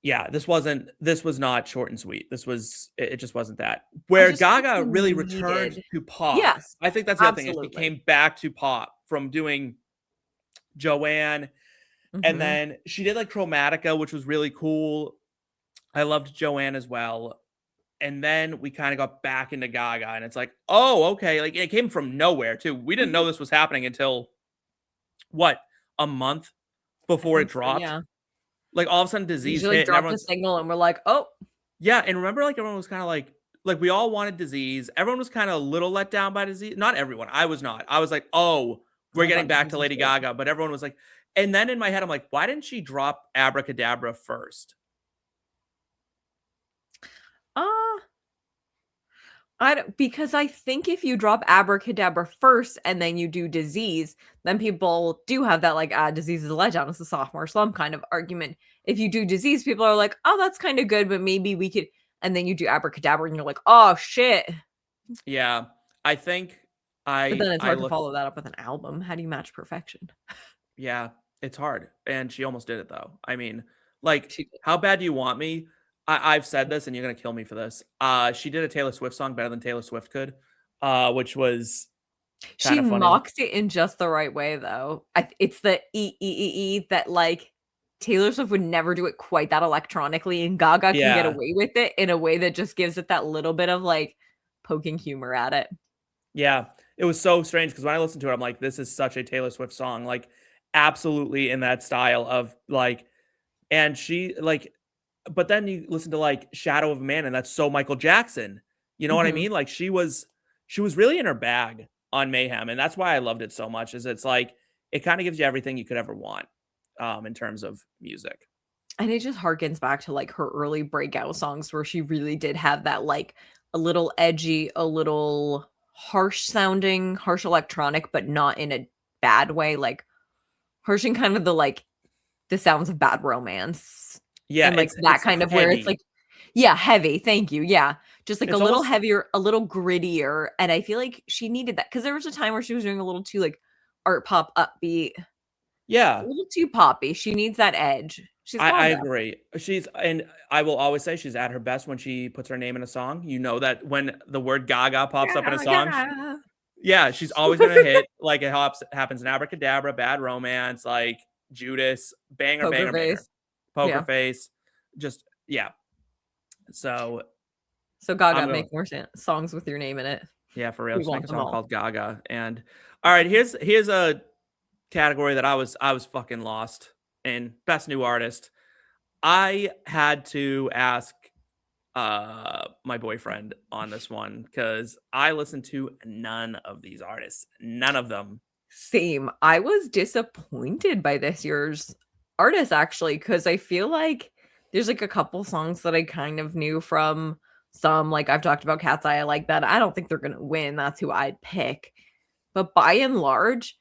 [SPEAKER 1] not short and sweet. It just wasn't that.
[SPEAKER 3] I
[SPEAKER 1] Where
[SPEAKER 3] just think
[SPEAKER 1] Gaga
[SPEAKER 3] we
[SPEAKER 1] really returned
[SPEAKER 3] needed.
[SPEAKER 1] to pop.
[SPEAKER 3] Yes,
[SPEAKER 1] I think that's the other thing. Is she
[SPEAKER 3] absolutely.
[SPEAKER 1] came back to pop from doing Joanne, and
[SPEAKER 3] Mhm.
[SPEAKER 1] then she did like Chromatica, which was really cool. I loved Joanne as well. And then we kind of got back into Gaga, and it's like, oh, okay. Like it came from nowhere too. We didn't know
[SPEAKER 3] Mhm.
[SPEAKER 1] this was happening until what, a month
[SPEAKER 3] I
[SPEAKER 1] before it
[SPEAKER 3] think so,
[SPEAKER 1] dropped.
[SPEAKER 3] yeah.
[SPEAKER 1] Like all of a sudden
[SPEAKER 3] We
[SPEAKER 1] disease
[SPEAKER 3] usually, like,
[SPEAKER 1] hit and
[SPEAKER 3] dropped a
[SPEAKER 1] everyone's
[SPEAKER 3] single and we're like, "Oh,
[SPEAKER 1] yeah, and remember like everyone was kind of like we all wanted disease. Everyone was kind of a little let down by disease. Not everyone. I was not. I was like, "Oh, we're
[SPEAKER 3] I
[SPEAKER 1] getting
[SPEAKER 3] thought
[SPEAKER 1] back
[SPEAKER 3] Disease
[SPEAKER 1] to
[SPEAKER 3] was
[SPEAKER 1] Lady
[SPEAKER 3] good."
[SPEAKER 1] Gaga." But everyone was like and then in my head I'm like, "Why didn't she drop Abracadabra first?"
[SPEAKER 3] Uh, I don't because I think if you drop Abracadabra first and then you do Disease, then people do have that, like, Disease is a letdown, it's a sophomore slump kind of argument. If you do Disease, people are like, "Oh, that's kinda good, but maybe we could," and then you do Abracadabra and you're like, "Oh, shit."
[SPEAKER 1] Yeah. I think
[SPEAKER 3] But then it's
[SPEAKER 1] I
[SPEAKER 3] hard to
[SPEAKER 1] look
[SPEAKER 3] follow that up with an album. How do you match perfection?
[SPEAKER 1] yeah, it's hard. And she almost did it though. I mean, like,
[SPEAKER 3] She did.
[SPEAKER 1] how bad do you want me? I've said this and you're gonna kill me for this. She did a Taylor Swift song better than Taylor Swift could, which was kind
[SPEAKER 3] She
[SPEAKER 1] of funny.
[SPEAKER 3] mocks it in just the right way, though. It's the that, like, Taylor Swift would never do it quite that electronically, and Gaga can get
[SPEAKER 1] Yeah.
[SPEAKER 3] away with it in a way that just gives it that little bit of, like, poking humor at it.
[SPEAKER 1] Yeah. It was so strange because when I listened to it, I'm like, this is such a Taylor Swift song. Like, absolutely in that style of like, and she like, but then you listen to like Shadow of a Man, and that's so Michael Jackson. You know what I
[SPEAKER 3] Mhm.
[SPEAKER 1] mean? Like she was really in her bag on Mayhem, and that's why I loved it so much. Is it's like it kind of gives you everything you could ever want, in terms of music.
[SPEAKER 3] And it just harkens back to, like, her early breakout songs where she really did have that, like, a little edgy, a little harsh sounding, harsh electronic, but not in a bad way, like, harsh in kind of the, like, the sounds of Bad Romance,
[SPEAKER 1] Yeah,
[SPEAKER 3] and, like, that
[SPEAKER 1] it's
[SPEAKER 3] kind of where it's
[SPEAKER 1] heavy.
[SPEAKER 3] like yeah, heavy, thank you, yeah. Just, like, a
[SPEAKER 1] It's
[SPEAKER 3] little
[SPEAKER 1] almost
[SPEAKER 3] heavier, a little grittier, and I feel like she needed that because there was a time where she was doing a little too, like, art pop upbeat, a
[SPEAKER 1] yeah.
[SPEAKER 3] little too poppy. She needs that edge. She's
[SPEAKER 1] I
[SPEAKER 3] gone though.
[SPEAKER 1] agree. And I will always say she's at her best when she puts her name in a song. You know that when the word Gaga pops up in a song,
[SPEAKER 3] Gaga.
[SPEAKER 1] yeah, she's always gonna hit. Like it happens in Abracadabra, Bad Romance, like Judas, banger,
[SPEAKER 3] Poker
[SPEAKER 1] banger, banger,
[SPEAKER 3] Face.
[SPEAKER 1] Poker
[SPEAKER 3] Yeah.
[SPEAKER 1] Face, just yeah. So
[SPEAKER 3] So
[SPEAKER 1] I'm
[SPEAKER 3] Gaga,
[SPEAKER 1] going,
[SPEAKER 3] make more songs with your name in it.
[SPEAKER 1] yeah, for real.
[SPEAKER 3] We
[SPEAKER 1] Just make
[SPEAKER 3] want
[SPEAKER 1] a
[SPEAKER 3] them
[SPEAKER 1] song
[SPEAKER 3] all.
[SPEAKER 1] called Gaga. And all right, here's a category that I was fucking lost in. Best new artist. I had to ask my boyfriend on this one because I listen to none of these artists. None of them.
[SPEAKER 3] Same. I was disappointed by this year's artist actually, because I feel like there's like a couple songs that I kind of knew from some. Like I've talked about Cat's Eye, I like that. I don't think they're gonna win. That's who I'd pick. But by and large,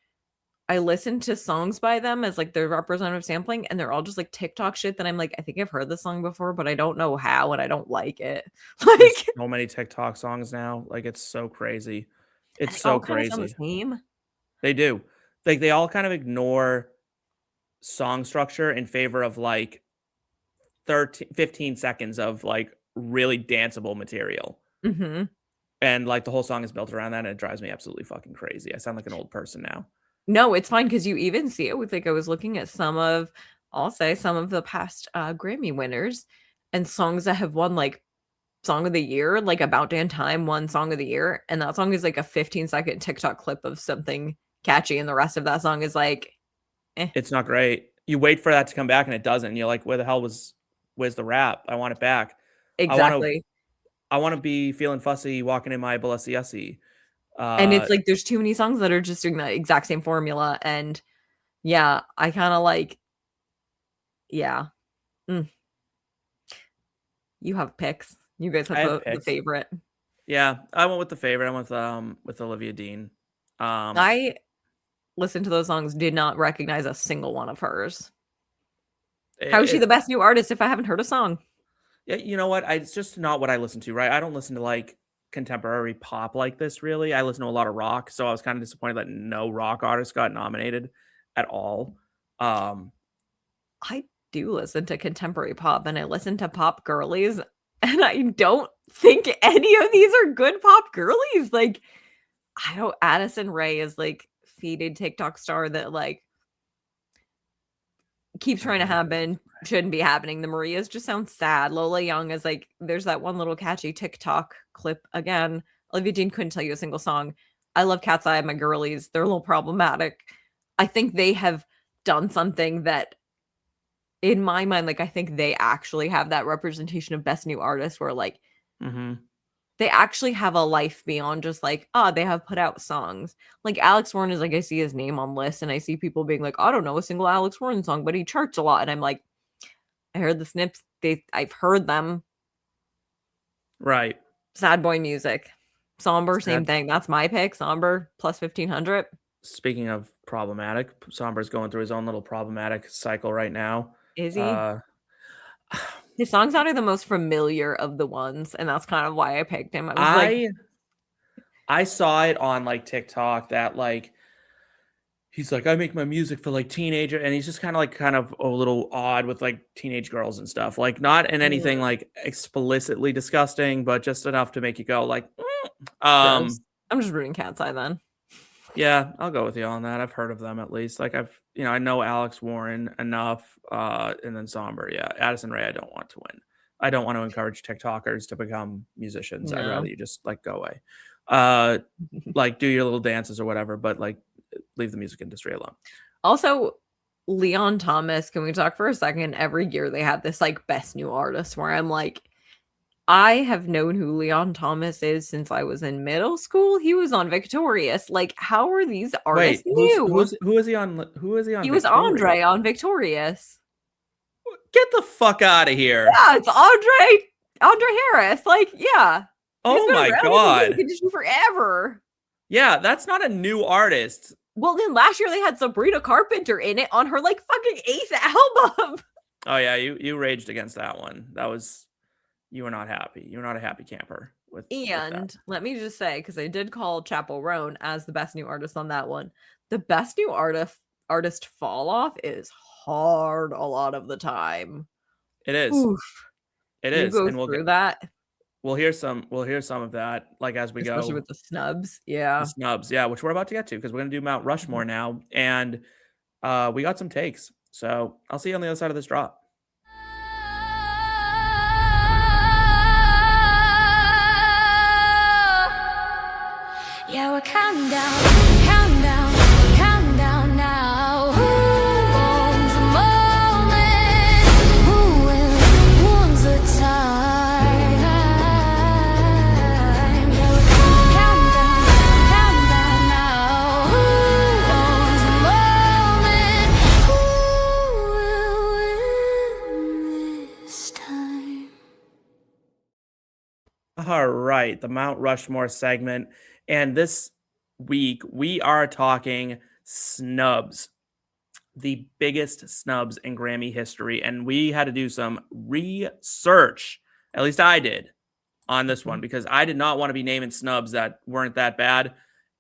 [SPEAKER 3] I listen to songs by them as like their representative sampling, and they're all just like TikTok shit that I'm like, I think I've heard this song before, but I don't know how, and I don't like it.
[SPEAKER 1] There's
[SPEAKER 3] Like
[SPEAKER 1] so many TikTok songs now. Like it's so crazy. It's
[SPEAKER 3] they
[SPEAKER 1] so
[SPEAKER 3] all kind of sound the
[SPEAKER 1] crazy.
[SPEAKER 3] same.
[SPEAKER 1] They do. Like they all kind of ignore song structure in favor of like 13, 15 seconds of like really danceable material.
[SPEAKER 3] Hmm.
[SPEAKER 1] And like the whole song is built around that, and it drives me absolutely fucking crazy. I sound like an old person now.
[SPEAKER 3] No, it's fine because you even see it with like I was looking at I'll say some of the past Grammy winners and songs that have won like song of the year, like About Damn Time won song of the year, and that song is like a 15-second TikTok clip of something catchy, and the rest of that song is like, eh.
[SPEAKER 1] It's not great. You wait for that to come back and it doesn't. You're like, where's the rap? I want it back.
[SPEAKER 3] Exactly.
[SPEAKER 1] I want to be feeling fussy walking in my Balenciaga.
[SPEAKER 3] And it's like there's too many songs that are just doing that exact same formula, and yeah, I kind of like, yeah. Mm. You have picks. You guys
[SPEAKER 1] I
[SPEAKER 3] have
[SPEAKER 1] have
[SPEAKER 3] the
[SPEAKER 1] picks.
[SPEAKER 3] favorite.
[SPEAKER 1] Yeah, I went with the favorite. I went with Olivia Dean.
[SPEAKER 3] I listened to those songs, did not recognize a single one of hers. How is she the best new artist if I haven't heard a song?
[SPEAKER 1] Yeah, you know what? It's just not what I listen to, right? I don't listen to like contemporary pop like this, really. I listen to a lot of rock, so I was kind of disappointed that no rock artist got nominated at all.
[SPEAKER 3] I do listen to contemporary pop, and I listen to pop girlies, and I don't think any of these are good pop girlies. Like, I don't. Addison Rae is like feeded TikTok star that like keeps trying to happen, shouldn't be happening. The Marias just sound sad. Lola Young is like, there's that one little catchy TikTok clip again. Olivia Dean couldn't tell you a single song. I love Cat's Eye, my girlies. They're a little problematic. I think they have done something that, in my mind, like I think they actually have that representation of best new artist where like they actually have a life beyond just like, they have put out songs. Like Alex Warren is like, I see his name on lists and I see people being like, I don't know a single Alex Warren song, but he charts a lot. And I'm like, I heard the snips. I've heard them.
[SPEAKER 1] Right.
[SPEAKER 3] Sad boy music. Somber, same thing. That's my pick. Somber plus 1500.
[SPEAKER 1] Speaking of problematic, Somber's going through his own little problematic cycle right now.
[SPEAKER 3] Is he? His songs are the most familiar of the ones, and that's kind of why I picked him.
[SPEAKER 1] I saw it on like TikTok that like he's like, I make my music for like teenager, and he's just kind of a little odd with like teenage girls and stuff. Like not in anything like explicitly disgusting, but just enough to make you go like,
[SPEAKER 3] I'm just rooting Cat's Eye then.
[SPEAKER 1] Yeah, I'll go with you on that. I've heard of them at least. Like I know Alex Warren enough, and then Somber. Yeah, Addison Rae, I don't want to win. I don't want to encourage TikTokers to become musicians.
[SPEAKER 3] No.
[SPEAKER 1] I'd rather you just like go away. Like do your little dances or whatever, but like leave the music industry alone.
[SPEAKER 3] Also, Leon Thomas, can we talk for a second? Every year they have this like best new artist where I'm like, I have known who Leon Thomas is since I was in middle school. He was on Victorious. Like, how are these artists new?
[SPEAKER 1] Who is he on? Who is he on?
[SPEAKER 3] He was Andre on Victorious.
[SPEAKER 1] Get the fuck out of here!
[SPEAKER 3] Yeah, it's Andre Harris. Like, yeah.
[SPEAKER 1] Oh my god!
[SPEAKER 3] Forever.
[SPEAKER 1] Yeah, that's not a new artist.
[SPEAKER 3] Well, then last year they had Sabrina Carpenter in it on her like fucking 8th album.
[SPEAKER 1] Oh yeah, you raged against that one. That was. You were not happy. You were not a happy camper with that.
[SPEAKER 3] Let me just say, because I did call Chappell Roan as the best new artist on that one. The best new artist fall off is hard a lot of the time.
[SPEAKER 1] It is.
[SPEAKER 3] Oof.
[SPEAKER 1] It is.
[SPEAKER 3] And we'll get that.
[SPEAKER 1] We'll hear some of that like as we go.
[SPEAKER 3] Especially with the snubs. Yeah.
[SPEAKER 1] The snubs, yeah, which we're about to get to because we're gonna do Mount Rushmore now. And we got some takes. So I'll see you on the other side of this drop.
[SPEAKER 2] Yeah, we're counting down, counting down, counting down now. Who owns the moment? Who wins the time?
[SPEAKER 1] All right, the Mount Rushmore segment. And this week we are talking snubs, the biggest snubs in Grammy history. And we had to do some research, at least I did, on this one because I did not want to be naming snubs that weren't that bad.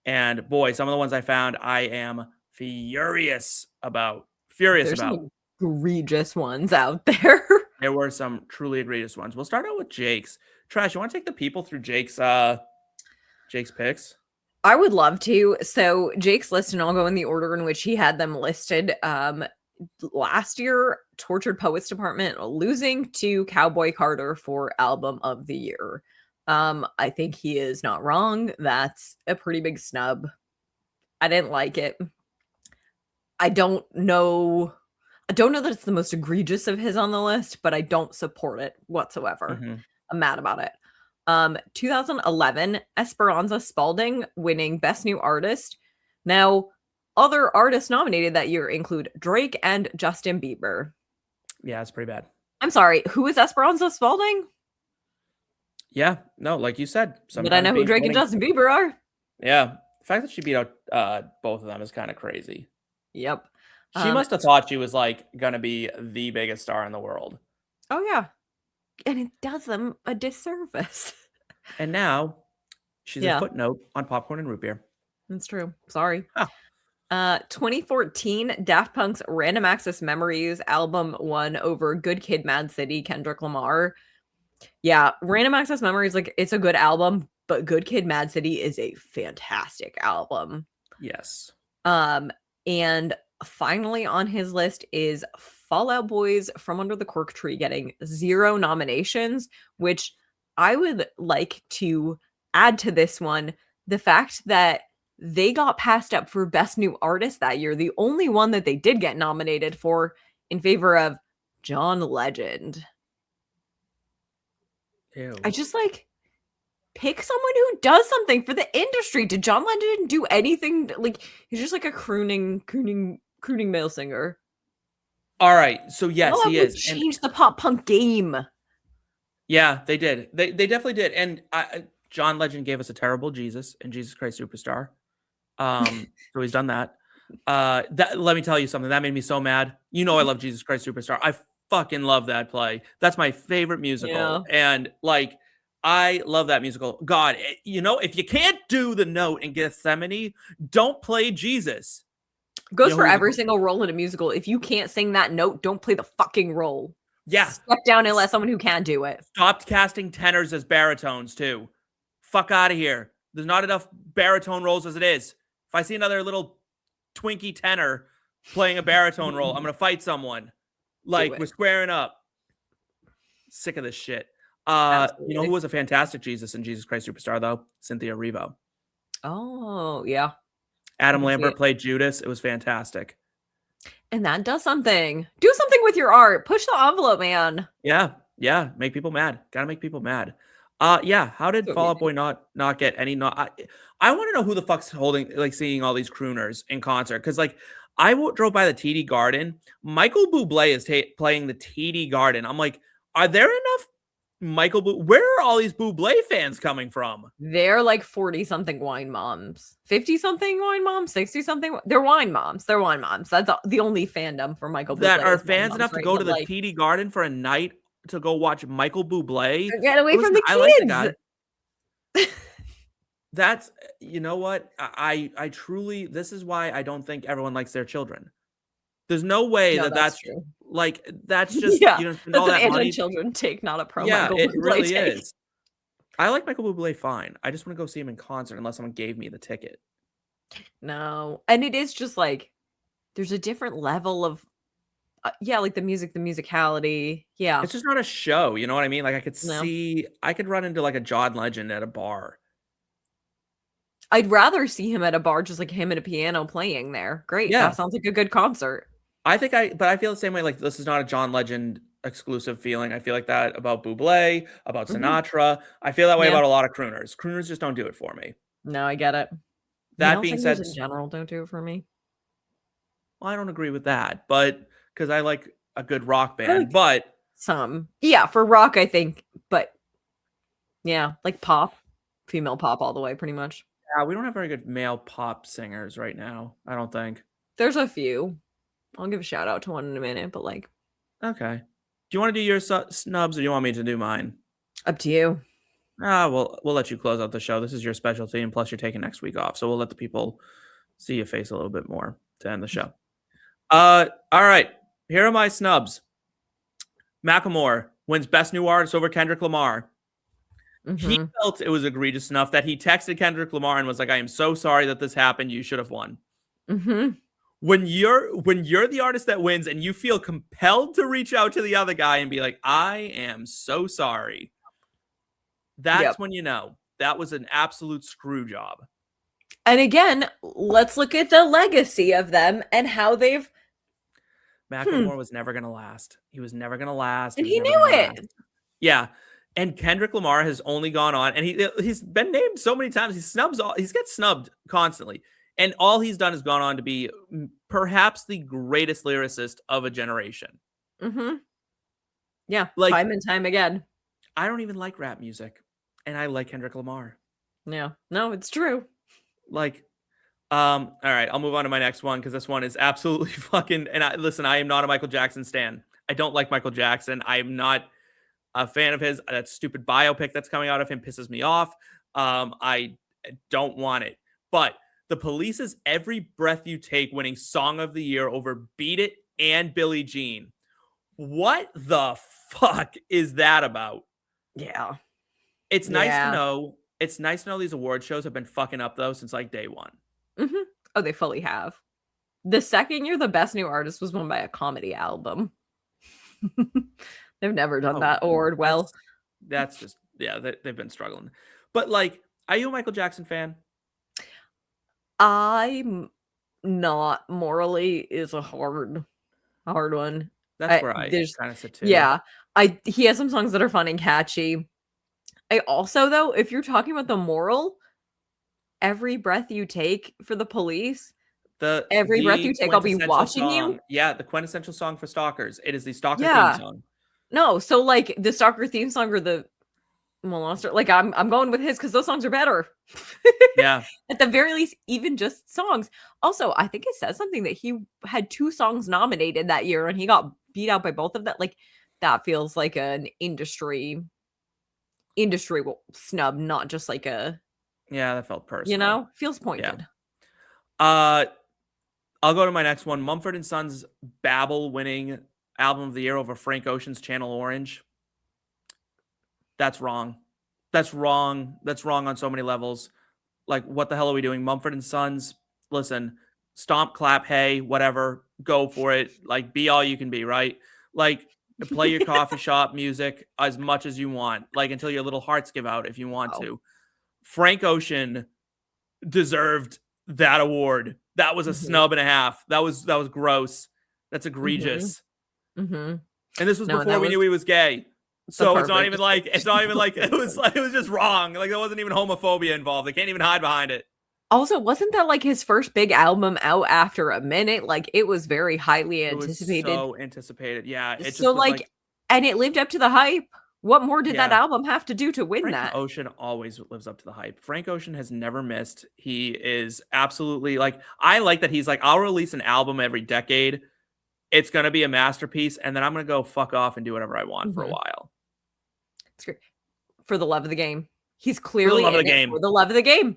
[SPEAKER 1] And boy, some of the ones I found, I am furious about. Furious
[SPEAKER 3] There's
[SPEAKER 1] about.
[SPEAKER 3] some egregious ones out there.
[SPEAKER 1] There were some truly egregious ones. We'll start out with Jake's. Trash, you want to take the people through Jake's picks?
[SPEAKER 3] I would love to. So Jake's list, and I'll go in the order in which he had them listed. Last year, Tortured Poets Department losing to Cowboy Carter for Album of the Year. I think he is not wrong. That's a pretty big snub. I didn't like it. I don't know that it's the most egregious of his on the list, but I don't support it whatsoever. I'm mad about it. 2011, Esperanza Spalding winning Best New Artist. Now, other artists nominated that year include Drake and Justin Bieber.
[SPEAKER 1] Yeah, it's pretty bad.
[SPEAKER 3] I'm sorry, who is Esperanza Spalding?
[SPEAKER 1] Yeah, no, like you said.
[SPEAKER 3] But I know who Drake and Justin Bieber are.
[SPEAKER 1] Yeah, the fact that she beat out both of them is kind of crazy.
[SPEAKER 3] Yep.
[SPEAKER 1] She must have thought she was like gonna be the biggest star in the world.
[SPEAKER 3] Oh yeah, and it does them a disservice.
[SPEAKER 1] And now she's a footnote on Popcorn and Root Beer.
[SPEAKER 3] That's true. Sorry.
[SPEAKER 1] Oh.
[SPEAKER 3] 2014, Daft Punk's Random Access Memories album won over Good Kid, Mad City, Kendrick Lamar. Yeah, Random Access Memories, like, it's a good album, but Good Kid, Mad City is a fantastic album.
[SPEAKER 1] Yes.
[SPEAKER 3] And finally on his list is Fall Out Boy's From Under the Cork Tree getting 0 nominations, which I would like to add to this one the fact that they got passed up for Best New Artist that year, the only one that they did get nominated for, in favor of John Legend.
[SPEAKER 1] Ew.
[SPEAKER 3] I just like pick someone who does something for the industry. Did John Legend do anything? Like, he's just like a crooning male singer.
[SPEAKER 1] All right, so yes, he is.
[SPEAKER 3] Changed the pop punk game.
[SPEAKER 1] Yeah, they did. They definitely did. And John Legend gave us a terrible Jesus and Jesus Christ Superstar. So he's done that. Let me tell you something. That made me so mad. You know I love Jesus Christ Superstar. I fucking love that play. That's my favorite musical.
[SPEAKER 3] Yeah.
[SPEAKER 1] And like, I love that musical. God, you know, if you can't do the note in Gethsemane, don't play Jesus.
[SPEAKER 3] Goes for every single role in a musical. If you can't sing that note, don't play the fucking role.
[SPEAKER 1] Yeah.
[SPEAKER 3] Step down and let someone who can do it.
[SPEAKER 1] Stopped casting tenors as baritones too. Fuck out of here. There's not enough baritone roles as it is. If I see another little Twinkie tenor playing a baritone role, I'm going to fight someone. Like, we're squaring up. Sick of this shit. You know who was a fantastic Jesus in Jesus Christ Superstar, though? Cynthia Erivo.
[SPEAKER 3] Oh, yeah.
[SPEAKER 1] Adam Lambert played Judas. It was fantastic.
[SPEAKER 3] And that does something. Do something with your art. Push the envelope, man.
[SPEAKER 1] Yeah. Make people mad. Gotta make people mad. Yeah. How did Fall Out Boy not get any? I want to know who the fuck's seeing all these crooners in concert, because like I drove by the TD Garden. Michael Bublé is playing the TD Garden. I'm like, are there enough where are all these Bublé fans coming from?
[SPEAKER 3] They're like 40-something wine moms, 50-something wine moms, 60-something. They're wine moms. That's the only fandom for Michael Bublé.
[SPEAKER 1] That are fans enough to go to the TD Garden for a night to go watch Michael Bublé.
[SPEAKER 3] Get away from the kids.
[SPEAKER 1] I like the guy. That's, you know what? I truly, this is why I don't think everyone likes their children. There's no way that's true. Like, that's just,
[SPEAKER 3] yeah,
[SPEAKER 1] you know, spend
[SPEAKER 3] that's
[SPEAKER 1] all that
[SPEAKER 3] an
[SPEAKER 1] money.
[SPEAKER 3] Children take, not a pro.
[SPEAKER 1] Yeah,
[SPEAKER 3] Michael
[SPEAKER 1] it
[SPEAKER 3] Bublé
[SPEAKER 1] really
[SPEAKER 3] take.
[SPEAKER 1] is. I like Michael Bublé fine. I just want to go see him in concert unless someone gave me the ticket.
[SPEAKER 3] No. And it is just like, there's a different level of, like the music, the musicality. Yeah.
[SPEAKER 1] It's just not a show. You know what I mean? Like, I could run into like a John Legend at a bar.
[SPEAKER 3] I'd rather see him at a bar, just like him at a piano playing there. Great.
[SPEAKER 1] Yeah.
[SPEAKER 3] That sounds like a good concert.
[SPEAKER 1] but I feel the same way. Like, this is not a John Legend exclusive feeling. I feel like that about Bublé, about Sinatra. I feel that way about a lot of crooners. Crooners just don't do it for me.
[SPEAKER 3] No, I get it.
[SPEAKER 1] That being said,
[SPEAKER 3] in general, don't do it for me.
[SPEAKER 1] Well, I don't agree with that, but because I like a good rock band, but
[SPEAKER 3] some, for rock, I think, but Yeah, like pop, female pop all the way, pretty much.
[SPEAKER 1] Yeah, we don't have very good male pop singers right now, I don't think.
[SPEAKER 3] There's a few. I'll give a shout out to one in a minute, but like,
[SPEAKER 1] Okay. Do you want to do your snubs or do you want me to do mine?
[SPEAKER 3] up to you.
[SPEAKER 1] Well, we'll let you close out the show. This is your specialty, and plus you're taking next week off, so we'll let the people see your face a little bit more to end the show. All right. Here are my snubs. Macklemore wins Best New Artist over Kendrick Lamar. He
[SPEAKER 3] Mm-hmm.
[SPEAKER 1] felt it was egregious enough that he texted Kendrick Lamar and was like, "I am so sorry that this happened. You should have won."
[SPEAKER 3] Mm-hmm.
[SPEAKER 1] When you're the artist that wins and you feel compelled to reach out to the other guy and be like, "I am so sorry," that's
[SPEAKER 3] Yep.
[SPEAKER 1] when you know that was an absolute screw job.
[SPEAKER 3] And again, let's look at the legacy of them and how they've.
[SPEAKER 1] Macklemore was never gonna last. He was never gonna last.
[SPEAKER 3] And
[SPEAKER 1] was
[SPEAKER 3] he
[SPEAKER 1] never
[SPEAKER 3] knew
[SPEAKER 1] gonna
[SPEAKER 3] it.
[SPEAKER 1] last. Yeah. And Kendrick Lamar has only gone on, and he's been named so many times. He's got snubbed constantly. And all he's done is gone on to be perhaps the greatest lyricist of a generation.
[SPEAKER 3] Mm-hmm. Yeah,
[SPEAKER 1] Like,
[SPEAKER 3] time and time again.
[SPEAKER 1] I don't even like rap music, and I like Kendrick Lamar.
[SPEAKER 3] Yeah, no, it's true.
[SPEAKER 1] Like, all right, I'll move on to my next one because this one is absolutely fucking. And listen, I am not a Michael Jackson stan. I don't like Michael Jackson. I am not a fan of his. That stupid biopic that's coming out of him pisses me off. I don't want it. But the Police's Every Breath You Take winning Song of the Year over Beat It and Billie Jean. What the fuck is that about?
[SPEAKER 3] Yeah.
[SPEAKER 1] It's nice
[SPEAKER 3] Yeah.
[SPEAKER 1] to know. It's nice to know these award shows have been fucking up though since like day one.
[SPEAKER 3] Mm-hmm. Oh, they fully have. The second year, the Best New Artist was won by a comedy album. They've never done that award well.
[SPEAKER 1] That's just, yeah, they've been struggling. But like, are you a Michael Jackson fan?
[SPEAKER 3] I'm not. Morally is a hard one.
[SPEAKER 1] That's where I
[SPEAKER 3] there's
[SPEAKER 1] kind of sit too.
[SPEAKER 3] Yeah. He has some songs that are fun and catchy. I also, though, if you're talking about the moral, Every Breath You Take for the Police, Every Breath You Take, I'll be watching you.
[SPEAKER 1] Yeah, the quintessential song for stalkers. It is the stalker
[SPEAKER 3] Yeah.
[SPEAKER 1] theme song.
[SPEAKER 3] No, so like the stalker theme song or the monster, like I'm going with his because those songs are better.
[SPEAKER 1] Yeah.
[SPEAKER 3] At the very least, even just songs. Also, I think it says something that he had 2 songs nominated that year and he got beat out by both of that. Like that feels like an industry snub, not just like a,
[SPEAKER 1] Yeah, that felt personal.
[SPEAKER 3] you know, feels pointed.
[SPEAKER 1] Yeah. I'll go to my next one. Mumford & Sons Babel winning Album of the Year over Frank Ocean's Channel Orange. That's wrong. That's wrong. That's wrong on so many levels. Like, what the hell are we doing? Mumford & Sons, listen, stomp, clap, hey, whatever, go for it. Like, be all you can be, right? Like, play your coffee shop music as much as you want, like, until your little hearts give out if you want to. Frank Ocean deserved that award. That was a snub and a half. That was gross. That's egregious.
[SPEAKER 3] Mm-hmm.
[SPEAKER 1] And this was before we knew he was gay. So it's not even like it was just wrong. Like there wasn't even homophobia involved. They can't even hide behind it.
[SPEAKER 3] Also, wasn't that like his first big album out after a minute? Like it was very highly anticipated.
[SPEAKER 1] It was so anticipated. Yeah. It just
[SPEAKER 3] so
[SPEAKER 1] was
[SPEAKER 3] like, and it lived up to the hype. What more did that
[SPEAKER 1] Yeah.
[SPEAKER 3] album have to do to win
[SPEAKER 1] Frank
[SPEAKER 3] that?
[SPEAKER 1] Ocean always lives up to the hype. Frank Ocean has never missed. He is absolutely like, I like that he's like, I'll release an album every decade. It's going to be a masterpiece. And then I'm going to go fuck off and do whatever I want for a while.
[SPEAKER 3] It's great. For the love of the game. He's clearly
[SPEAKER 1] love of
[SPEAKER 3] in
[SPEAKER 1] the
[SPEAKER 3] it
[SPEAKER 1] game.
[SPEAKER 3] for the love of the game.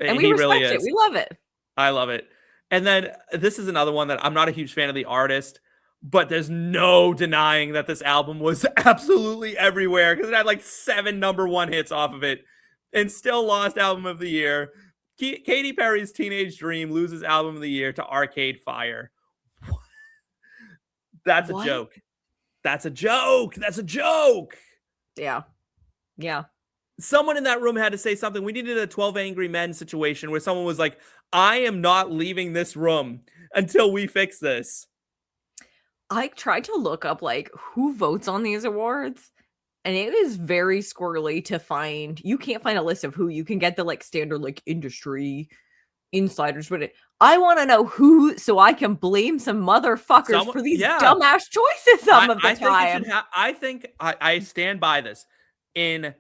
[SPEAKER 3] And we
[SPEAKER 1] He
[SPEAKER 3] respect
[SPEAKER 1] really
[SPEAKER 3] it.
[SPEAKER 1] is.
[SPEAKER 3] We love it.
[SPEAKER 1] I love it. And then this is another one that I'm not a huge fan of the artist, but there's no denying that this album was absolutely everywhere because it had like 7 #1 hits off of it and still lost Album of the Year. Katy Perry's Teenage Dream loses Album of the Year to Arcade Fire. That's a joke. That's a joke. That's a joke.
[SPEAKER 3] Yeah. Yeah.
[SPEAKER 1] Someone in that room had to say something. We needed a 12 Angry Men situation where someone was like, I am not leaving this room until we fix this.
[SPEAKER 3] I tried to look up like who votes on these awards, and it is very squirrely to find. You can't find a list of who. You can get the like standard like industry insiders, but I want to know who, so I can blame some motherfuckers for these dumbass choices some of the time.
[SPEAKER 1] I think I stand by this. In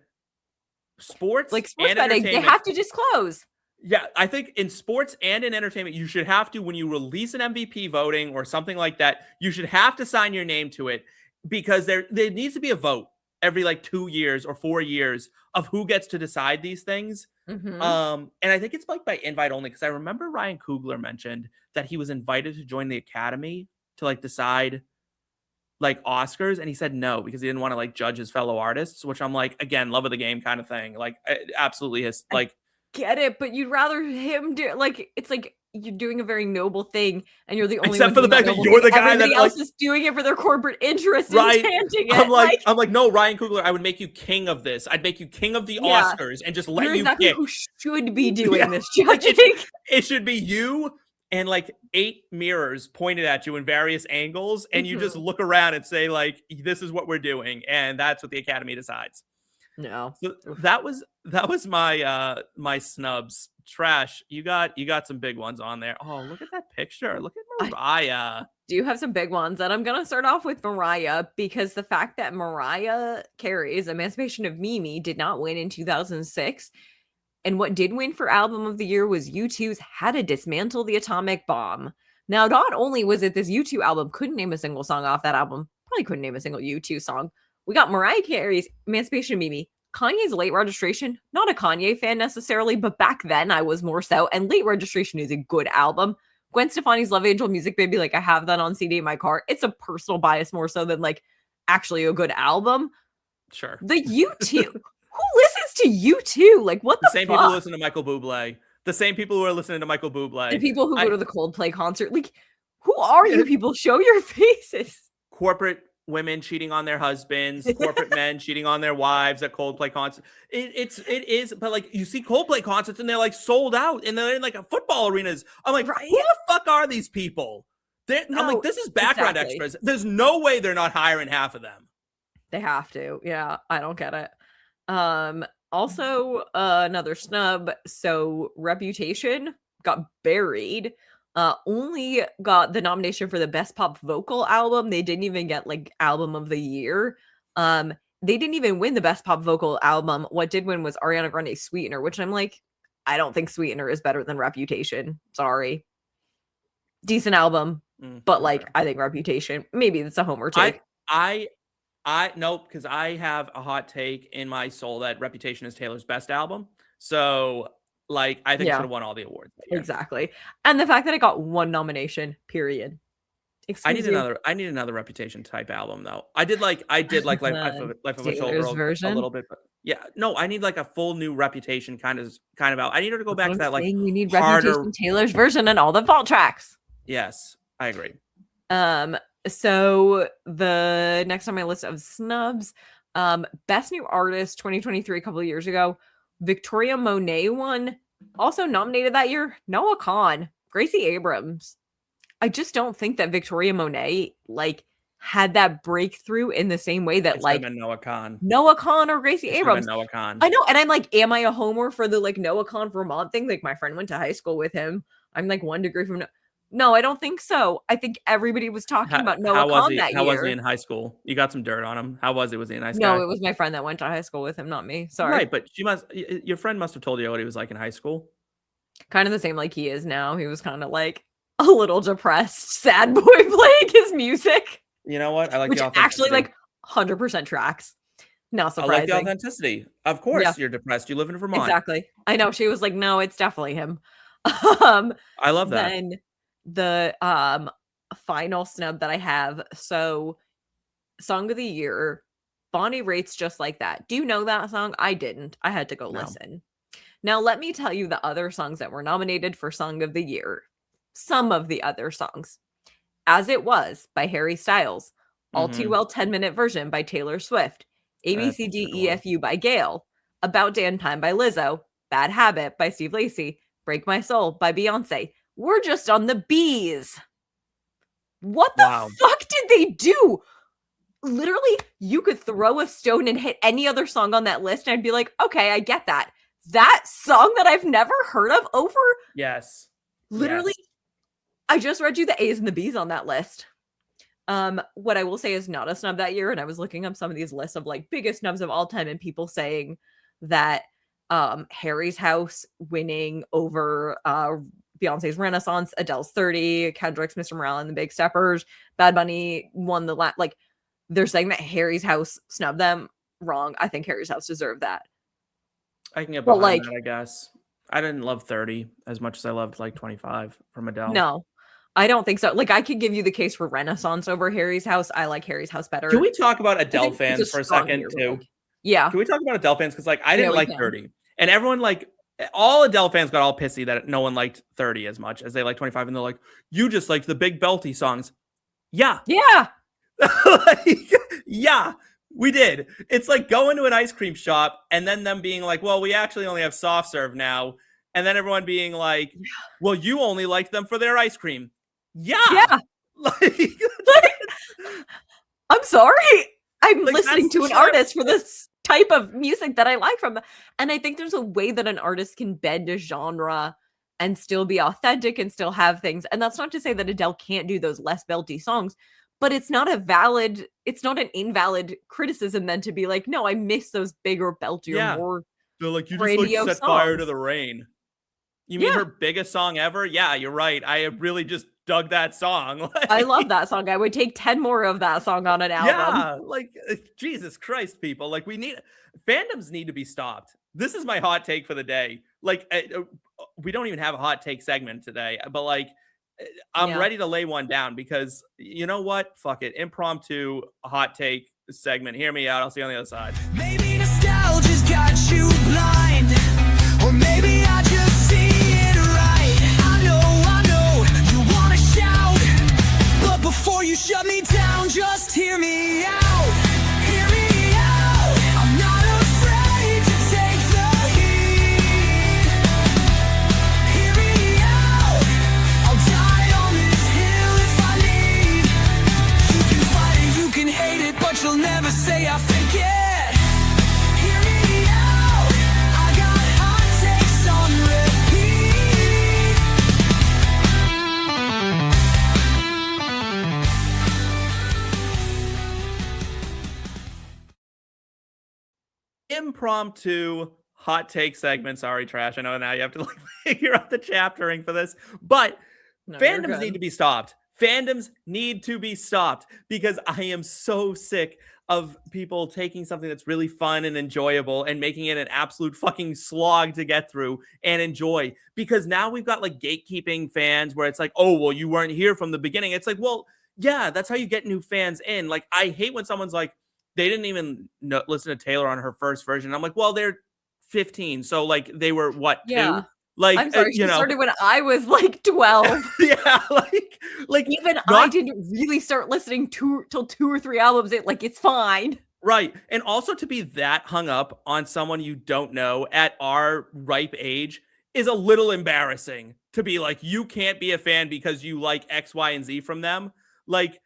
[SPEAKER 1] sports
[SPEAKER 3] Like sports
[SPEAKER 1] and
[SPEAKER 3] betting, they
[SPEAKER 1] entertainment.
[SPEAKER 3] have to disclose.
[SPEAKER 1] Yeah, I think in sports and in entertainment, you should have to, when you release an MVP voting or something like that, you should have to sign your name to it, because there needs to be a vote every like 2 years or 4 years of who gets to decide these things.
[SPEAKER 3] Mhm.
[SPEAKER 1] And I think it's like by invite only, because I remember Ryan Coogler mentioned that he was invited to join the Academy to like decide like Oscars, and he said no because he didn't want to like judge his fellow artists, which I'm like, again, love of the game kind of thing. Like absolutely his like
[SPEAKER 3] Get it, but you'd rather him do like it's like you're doing a very noble thing, and you're the only
[SPEAKER 1] except
[SPEAKER 3] one
[SPEAKER 1] for the
[SPEAKER 3] doing
[SPEAKER 1] fact that
[SPEAKER 3] noble
[SPEAKER 1] you're the
[SPEAKER 3] thing.
[SPEAKER 1] guy
[SPEAKER 3] Everybody
[SPEAKER 1] that
[SPEAKER 3] else
[SPEAKER 1] like
[SPEAKER 3] is doing it for their corporate interest
[SPEAKER 1] right.
[SPEAKER 3] and chanting it.
[SPEAKER 1] I'm like, no, Ryan Coogler, I would make you king of this. I'd make you king of the
[SPEAKER 3] Yeah.
[SPEAKER 1] Oscars and just let
[SPEAKER 3] You're
[SPEAKER 1] you
[SPEAKER 3] exactly
[SPEAKER 1] pick.
[SPEAKER 3] who should be doing
[SPEAKER 1] Yeah.
[SPEAKER 3] this
[SPEAKER 1] Like,
[SPEAKER 3] judging.
[SPEAKER 1] it should be you and like 8 mirrors pointed at you in various angles, and you just look around and say like, this is what we're doing, and that's what the Academy decides.
[SPEAKER 3] No.
[SPEAKER 1] So that was my my snubs. Trash, you got some big ones on there. Oh, look at that picture. Look at Mariah.
[SPEAKER 3] Do you have some big ones? And I'm going to start off with Mariah, because the fact that Mariah Carey's Emancipation of Mimi did not win in 2006. And what did win for Album of the Year was U2's How to Dismantle the Atomic Bomb. Now, not only was it this U2 album, couldn't name a single song off that album, probably couldn't name a single U2 song. We got Mariah Carey's Emancipation of Mimi, Kanye's Late Registration, not a Kanye fan necessarily, but back then I was more so, and Late Registration is a good album. Gwen Stefani's Love Angel Music Baby, like I have that on CD in my car. It's a personal bias more so than like actually a good album.
[SPEAKER 1] Sure.
[SPEAKER 3] The U2. Who listens to U2? Like what the
[SPEAKER 1] same
[SPEAKER 3] fuck?
[SPEAKER 1] people who listen to Michael Bublé. The same people who are listening to Michael Bublé.
[SPEAKER 3] The people who go to the Coldplay concert. Like, who are you people? Show your faces.
[SPEAKER 1] Corporate women cheating on their husbands, corporate men cheating on their wives at Coldplay concerts. It is, but like you see Coldplay concerts and they're like sold out and they're in like a football arenas. I'm like,
[SPEAKER 3] Right?
[SPEAKER 1] who the fuck are these people? I'm like, this is background
[SPEAKER 3] exactly.
[SPEAKER 1] extras. There's no way they're not hiring half of them.
[SPEAKER 3] They have to. Yeah, I don't get it. Also, another snub. So Reputation got buried. Only got the nomination for the best pop vocal album. They didn't even get like album of the year. They didn't even win the best pop vocal album. What did win was Ariana Grande's Sweetener, which I'm like, I don't think Sweetener is better than Reputation. Sorry. Decent album, but like I think Reputation, maybe that's a homer take.
[SPEAKER 1] I nope, because I have a hot take in my soul that Reputation is Taylor's best album. So like I think it should have won all the awards.
[SPEAKER 3] Exactly. And the fact that it got one nomination, period.
[SPEAKER 1] I need another Reputation type album though. I did like Life of a
[SPEAKER 3] Taylor's
[SPEAKER 1] Showgirl
[SPEAKER 3] version?
[SPEAKER 1] a little bit, but yeah, no, I need like a full new Reputation kind of out. I need her to go back to that like
[SPEAKER 3] we need
[SPEAKER 1] harder
[SPEAKER 3] Reputation Taylor's version and all the vault tracks.
[SPEAKER 1] Yes, I agree.
[SPEAKER 3] So the next on my list of snubs, Best New Artist 2023, a couple of years ago, Victoria Monet won. Also nominated that year, Noah Kahan, Gracie Abrams. I just don't think that Victoria Monet like had that breakthrough in the same way that like
[SPEAKER 1] Noah Kahan
[SPEAKER 3] or Gracie Abrams.
[SPEAKER 1] Noah Kahan.
[SPEAKER 3] I know, and I'm like, am I a homer for the like Noah Kahan Vermont thing? Like my friend went to high school with him. I'm like 1 degree from No, I don't think so. I think everybody was talking about Noah Kahan that year.
[SPEAKER 1] How was he in high school? You got some dirt on him. How was he? Was he a nice guy?
[SPEAKER 3] No, it was my friend that went to high school with him, not me. Sorry.
[SPEAKER 1] Right, but your friend must have told you what he was like in high school.
[SPEAKER 3] Kind of the same like he is now. He was kind of like a little depressed, sad boy playing his music.
[SPEAKER 1] You know what? I like
[SPEAKER 3] which
[SPEAKER 1] the authenticity.
[SPEAKER 3] Actually like 100% tracks. Not surprising.
[SPEAKER 1] I like the authenticity. Of course, you're depressed. You live in Vermont.
[SPEAKER 3] Exactly. I know. She was like, no, it's definitely him.
[SPEAKER 1] I love that.
[SPEAKER 3] Then the final snub that I have. So Song of the Year, Bonnie Raitt's Just Like That. Do you know that song? I didn't. I had to go listen. Now let me tell you the other songs that were nominated for Song of the Year. Some of the other songs. As It Was by Harry Styles. All Too Well 10-minute version by Taylor Swift. ABCDEFU by Gayle. About Damn Time by Lizzo. Bad Habit by Steve Lacy. Break My Soul by Beyonce. We're Just on the Bees. What the fuck did they do? Literally, you could throw a stone and hit any other song on that list, and I'd be like, okay, I get that. That song that I've never heard of over?
[SPEAKER 1] Yes.
[SPEAKER 3] Literally, yes. I just read you the A's and the B's on that list. What I will say is not a snub that year, and I was looking up some of these lists of like biggest snubs of all time and people saying that Harry's House winning over Beyonce's Renaissance, Adele's 30, Kendrick's Mr. Morale and the Big Steppers, Bad Bunny won the like they're saying that Harry's House snubbed them. Wrong. I think Harry's House deserved that.
[SPEAKER 1] I can get
[SPEAKER 3] But
[SPEAKER 1] behind
[SPEAKER 3] like,
[SPEAKER 1] that, I guess. I didn't love 30 as much as I loved like 25 from Adele.
[SPEAKER 3] no, I don't think so. Like, I could give you the case for Renaissance over Harry's House. I like Harry's House better.
[SPEAKER 1] Can we talk about Adele
[SPEAKER 3] it's
[SPEAKER 1] fans for a
[SPEAKER 3] strong
[SPEAKER 1] second
[SPEAKER 3] year, but,
[SPEAKER 1] too?
[SPEAKER 3] like, yeah.
[SPEAKER 1] Can we talk about Adele fans? Because like I
[SPEAKER 3] Yeah,
[SPEAKER 1] didn't
[SPEAKER 3] we
[SPEAKER 1] like
[SPEAKER 3] can.
[SPEAKER 1] 30. And everyone like all Adele fans got all pissy that no one liked 30 as much as they like 25. And they're like, you just liked the big belty songs. Yeah.
[SPEAKER 3] Yeah.
[SPEAKER 1] Like, yeah, we did. It's like going to an ice cream shop and then them being like, well, we actually only have soft serve now. And then everyone being like, well, you only liked them for their ice cream. Yeah.
[SPEAKER 3] Yeah.
[SPEAKER 1] Like,
[SPEAKER 3] I'm sorry. I'm
[SPEAKER 1] Like,
[SPEAKER 3] listening
[SPEAKER 1] that's
[SPEAKER 3] to
[SPEAKER 1] the
[SPEAKER 3] an
[SPEAKER 1] shit.
[SPEAKER 3] artist for this type of music that I like from them. And I think there's a way that an artist can bend a genre and still be authentic and still have things. And that's not to say that Adele can't do those less belty songs, but it's not an invalid criticism then to be like, no, I miss those bigger, beltier,
[SPEAKER 1] Yeah.
[SPEAKER 3] more
[SPEAKER 1] they're like, you just like
[SPEAKER 3] grandiose
[SPEAKER 1] set fire to
[SPEAKER 3] songs.
[SPEAKER 1] the rain. You mean
[SPEAKER 3] Yeah.
[SPEAKER 1] her biggest song ever? Yeah, you're right. I really just dug that song.
[SPEAKER 3] I love that song. I would take 10 more of that song on an album.
[SPEAKER 1] Yeah, like Jesus Christ, people. Like fandoms need to be stopped. This is my hot take for the day. Like we don't even have a hot take segment today, but like I'm
[SPEAKER 3] Yeah.
[SPEAKER 1] ready to lay one down because you know what? Fuck it. Impromptu hot take segment. Hear me out. I'll see you on the other side.
[SPEAKER 2] Maybe nostalgia's got you blind, or maybe I just see it right. I know, you wanna shout, but before you shut me down, just hear me out. Hear me out. I'm not afraid to take the heat. Hear me out. I'll die on this hill if I need. You can fight it, you can hate it, but you'll never say I forget. Hear me out. I got hot takes on
[SPEAKER 1] Impromptu hot take segment. Sorry, Trash. I know now you have to like figure out the chaptering for this, but
[SPEAKER 3] No, you're
[SPEAKER 1] fandoms need
[SPEAKER 3] good.
[SPEAKER 1] to be stopped. Fandoms need to be stopped because I am so sick of people taking something that's really fun and enjoyable and making it an absolute fucking slog to get through and enjoy. Because now we've got like gatekeeping fans where it's like, oh, well, you weren't here from the beginning. It's like, well, yeah, that's how you get new fans in. Like, I hate when someone's like, they didn't even listen to Taylor on her first version. I'm like, well, they're 15. So like they were what,
[SPEAKER 3] Yeah.
[SPEAKER 1] 2? Like,
[SPEAKER 3] I'm sorry, she
[SPEAKER 1] you know,
[SPEAKER 3] started when I was like 12.
[SPEAKER 1] yeah, like
[SPEAKER 3] Even I
[SPEAKER 1] not-
[SPEAKER 3] didn't really start listening till 2 or 3 albums in. Like, it's fine.
[SPEAKER 1] Right. And also to be that hung up on someone you don't know at our ripe age is a little embarrassing to be like, you can't be a fan because you like X, Y, and Z from them. Like,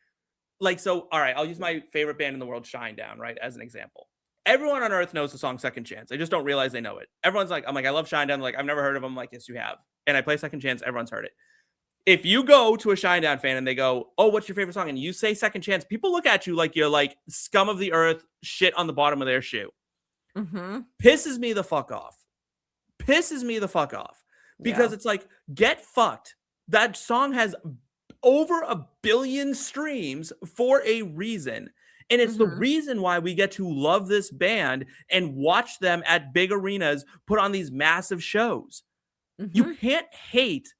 [SPEAKER 1] so, all right, I'll use my favorite band in the world, Shinedown, right, as an example. Everyone on earth knows the song Second Chance. They just don't realize they know it. Everyone's like, I'm like, I love Shinedown. Like, I've never heard of them. I'm like, yes, you have. And I play Second Chance. Everyone's heard it. If you go to a Shinedown fan and they go, oh, what's your favorite song? And you say Second Chance, people look at you like you're like scum of the earth, shit on the bottom of their shoe.
[SPEAKER 3] Mm-hmm.
[SPEAKER 1] Pisses me the fuck off. Pisses me the fuck off. Because it's like, get fucked. That song has over 1 billion streams for a reason. And it's the reason why we get to love this band and watch them at big arenas put on these massive shows. You can't hate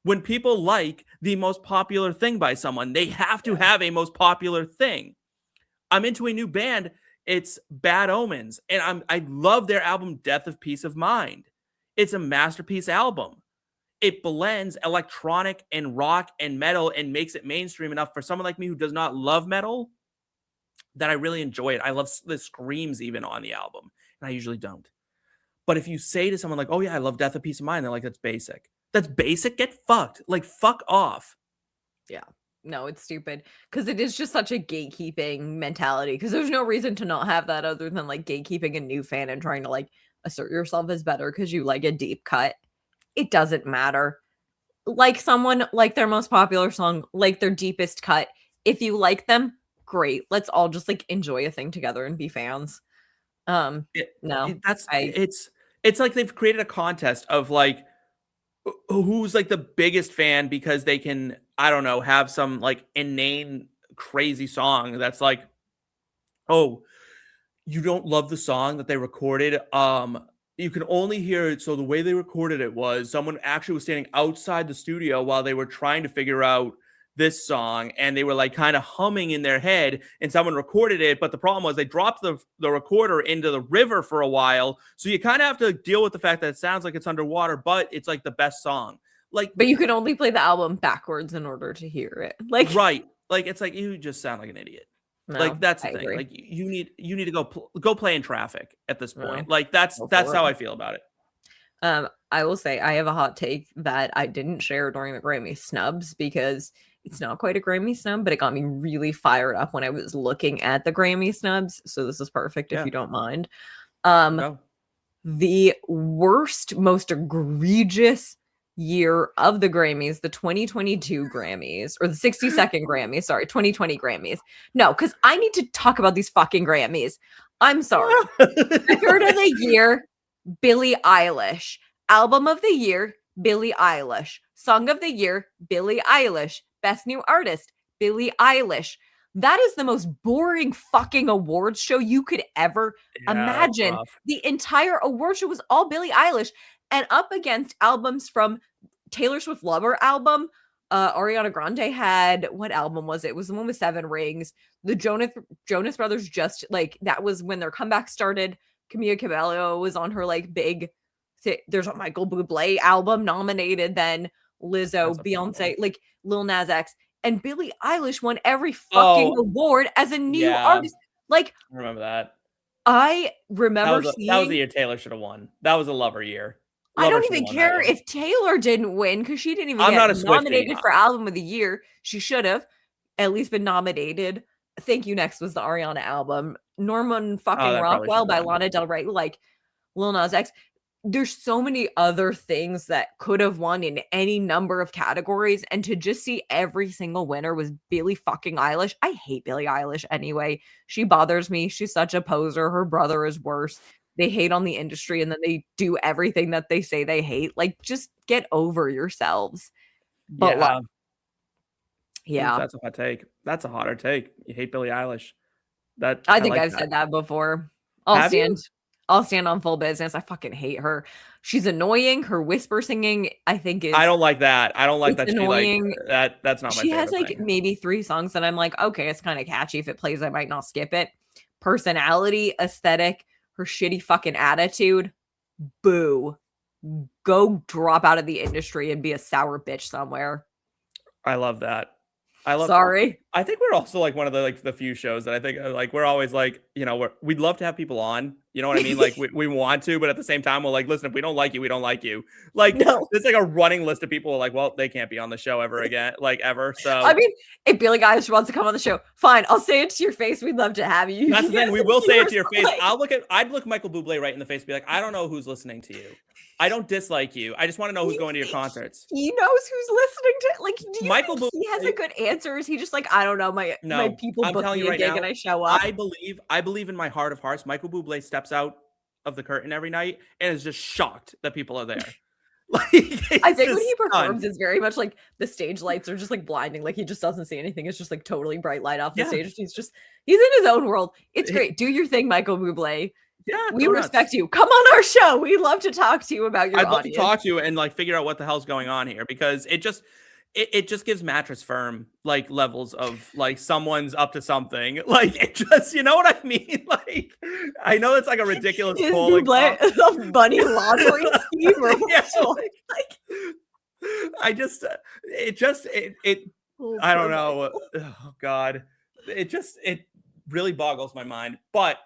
[SPEAKER 1] when people like the most popular thing by someone. They have to have a most popular thing. I'm into a new band. It's Bad Omens. And I love their album, Death of Peace of Mind. It's a masterpiece album. It blends electronic and rock and metal and makes it mainstream enough for someone like me who does not love metal that I really enjoy it. I love the screams even on the album, and I usually don't. But if you say to someone like, oh yeah, I love Death of Peace of Mind, they're like, that's basic. That's basic? Get fucked. Like, fuck off.
[SPEAKER 3] Yeah. No, it's stupid. Because it is just such a gatekeeping mentality. Because there's no reason to not have that other than like gatekeeping a new fan and trying to like assert yourself as better because you like a deep cut. It doesn't matter. Like someone like their most popular song, like their deepest cut. If you like them, great. Let's all just like enjoy a thing together and be fans. No,
[SPEAKER 1] It's it's like they've created a contest of like who's like the biggest fan because they can, I don't know, have some like inane crazy song that's like, oh, you don't love the song that they recorded. You can only hear it. So the way they recorded it was someone actually was standing outside the studio while they were trying to figure out this song, and they were like kind of humming in their head, and someone recorded it. But the problem was they dropped the recorder into the river for a while, so you kind of have to deal with the fact that it sounds like it's underwater, but it's like the best song. Like,
[SPEAKER 3] But you can only play the album backwards in order to hear it. Like,
[SPEAKER 1] right? Like it's like you just sound like an idiot.
[SPEAKER 3] no,
[SPEAKER 1] Like that's the
[SPEAKER 3] I
[SPEAKER 1] thing.
[SPEAKER 3] agree.
[SPEAKER 1] Like you need to go play in traffic at this
[SPEAKER 3] No,
[SPEAKER 1] point. Like that's
[SPEAKER 3] go for
[SPEAKER 1] how
[SPEAKER 3] it.
[SPEAKER 1] I feel about it.
[SPEAKER 3] I will say I have a hot take that I didn't share during the Grammy snubs because it's not quite a Grammy snub, but it got me really fired up when I was looking at the Grammy snubs. So this is perfect if
[SPEAKER 1] Yeah.
[SPEAKER 3] you don't mind.
[SPEAKER 1] Go.
[SPEAKER 3] The worst, most egregious year of the Grammys, the 2022 Grammys, or the 62nd Grammys, sorry, 2020 Grammys. No, because I need to talk about these fucking Grammys. I'm sorry. Record of the year, Billie Eilish. Album of the year, Billie Eilish. Song of the year, Billie Eilish. Best new artist, Billie Eilish. That is the most boring fucking awards show you could ever imagine. The entire award show was all Billie Eilish, and up against albums from Taylor Swift Lover album. Ariana Grande had, what album was it? It was the one with 7 rings. The Jonas Brothers, just like that was when their comeback started. Camila Cabello was on her like big. There's a Michael Bublé album nominated. Then Lizzo, Beyonce, like Lil Nas X, and Billie Eilish won every fucking award as a new artist. Like,
[SPEAKER 1] I remember that.
[SPEAKER 3] I remember
[SPEAKER 1] that was the year Taylor should have won. That was a Lover year.
[SPEAKER 3] I don't even care if Taylor didn't win because she didn't even get nominated for Album of the Year. She should have at least been nominated. Thank You Next was the Ariana album. Norman fucking Rockwell by Lana Del Rey, like Lil Nas X. There's so many other things that could have won in any number of categories, and to just see every single winner was Billie fucking Eilish. I hate Billie Eilish anyway. She bothers me. She's such a poser. Her brother is worse. They hate on the industry and then they do everything that they say they hate. Like, just get over yourselves. But
[SPEAKER 1] yeah, that's a hot take. That's a hotter take. You hate Billie Eilish.
[SPEAKER 3] I think I've said that before. I'll stand on full business. I fucking hate her. She's annoying. Her whisper singing, I think is.
[SPEAKER 1] I don't like that. I don't like that.
[SPEAKER 3] Annoying.
[SPEAKER 1] That's not my favorite.
[SPEAKER 3] She has like
[SPEAKER 1] thing.
[SPEAKER 3] maybe 3 songs that I'm like, okay, it's kind of catchy. If it plays, I might not skip it. Personality, aesthetic, her shitty fucking attitude. Boo. Go drop out of the industry and be a sour bitch somewhere.
[SPEAKER 1] I love that.
[SPEAKER 3] Sorry.
[SPEAKER 1] I think we're also like one of the few shows that I think like we're always like, you know, we'd love to have people on, you know what I mean? Like we want to, but at the same time, we're like, listen, if we don't like you, we don't like you. Like, no. There's like a running list of people like, well, they can't be on the show ever again, like ever. So
[SPEAKER 3] I mean, if Billie Eilish wants to come on the show, fine. I'll say it to your face. We'd love to have you.
[SPEAKER 1] That's the thing. We will say it to your face. I'd look Michael Bublé right in the face and be like, I don't know who's listening to you. I don't dislike you. I just want to know who's going to your concerts.
[SPEAKER 3] He knows who's listening to, like, do you Michael think he has a good answer? Is he just like, I don't know, my people book me a gig and I show up?
[SPEAKER 1] I believe in my heart of hearts, Michael Bublé steps out of the curtain every night and is just shocked that people are there. Like,
[SPEAKER 3] I think when he performs, it's very much like the stage lights are just like blinding. Like he just doesn't see anything. It's just like totally bright light off the stage. He's in his own world. It's great. Do your thing, Michael Bublé. Yeah, we respect you. Come on our show. We'd love to talk to you about your audience.
[SPEAKER 1] I'd love to talk to you and like figure out what the hell's going on here, because it just gives Mattress Firm like levels of like someone's up to something. Like it just, you know what I mean? Like I know it's like a ridiculous poll.
[SPEAKER 3] Like a bunny laundry scheme.
[SPEAKER 1] I don't know. Oh God, it really boggles my mind. But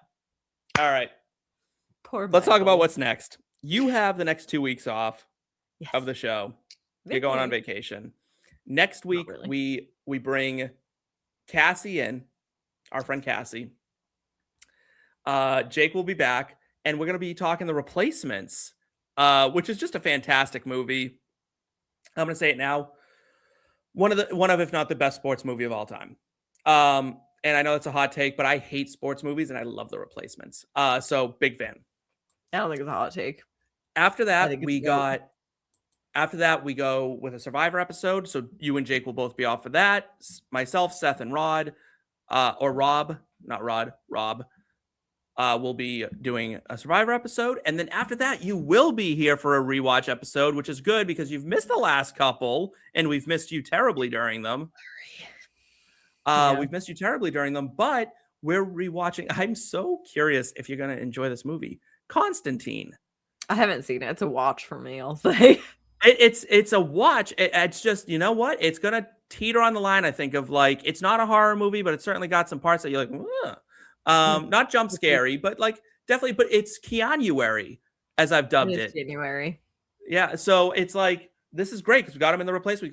[SPEAKER 1] all right. Let's talk about what's next. You have the next 2 weeks off of the show. You're going on vacation. Next week, we bring Cassie in, our friend Cassie. Jake will be back, and we're going to be talking The Replacements, which is just a fantastic movie. I'm going to say it now. One of, if not the best sports movie of all time. And I know it's a hot take, but I hate sports movies, and I love The Replacements. So big fan.
[SPEAKER 3] I don't think it's a hot take.
[SPEAKER 1] After
[SPEAKER 3] I
[SPEAKER 1] that,
[SPEAKER 3] think it's
[SPEAKER 1] we
[SPEAKER 3] dope.
[SPEAKER 1] got. After that, we go with a Survivor episode. So you and Jake will both be off for that. Myself, Seth, and Rod, or Rob, not Rod, Rob, will be doing a Survivor episode. And then after that, you will be here for a rewatch episode, which is good because you've missed the last couple and we've missed you terribly during them.
[SPEAKER 3] Yeah.
[SPEAKER 1] We've missed you terribly during them, but we're rewatching. I'm so curious if you're going to enjoy this movie. Constantine.
[SPEAKER 3] I haven't seen it. It's a watch for me, I'll say.
[SPEAKER 1] It's a watch. It's just, you know what? It's gonna teeter on the line, I think, of like, it's not a horror movie, but it's certainly got some parts that you're like, not jump scary, but like definitely, but it's Keanu-ary, as I've dubbed
[SPEAKER 3] It is
[SPEAKER 1] it.
[SPEAKER 3] January.
[SPEAKER 1] Yeah, so it's like, this is great because we got him in the replacement.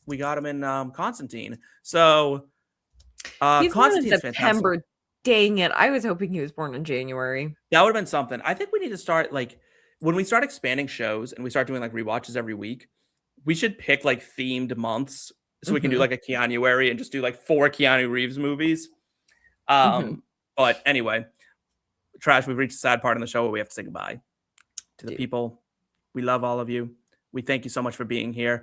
[SPEAKER 1] We got him in Constantine. So
[SPEAKER 3] He's born in
[SPEAKER 1] Constantine's
[SPEAKER 3] September.
[SPEAKER 1] fantastic.
[SPEAKER 3] Dang it. I was hoping he was born in January.
[SPEAKER 1] That would have been something. I think we need to start like, when we start expanding shows and we start doing like rewatches every week, we should pick like themed months so we can do like a Keanu-ary and just do like 4 Keanu Reeves movies. But anyway, Trash, we've reached the sad part in the show where we have to say goodbye to the people. We love all of you. We thank you so much for being here.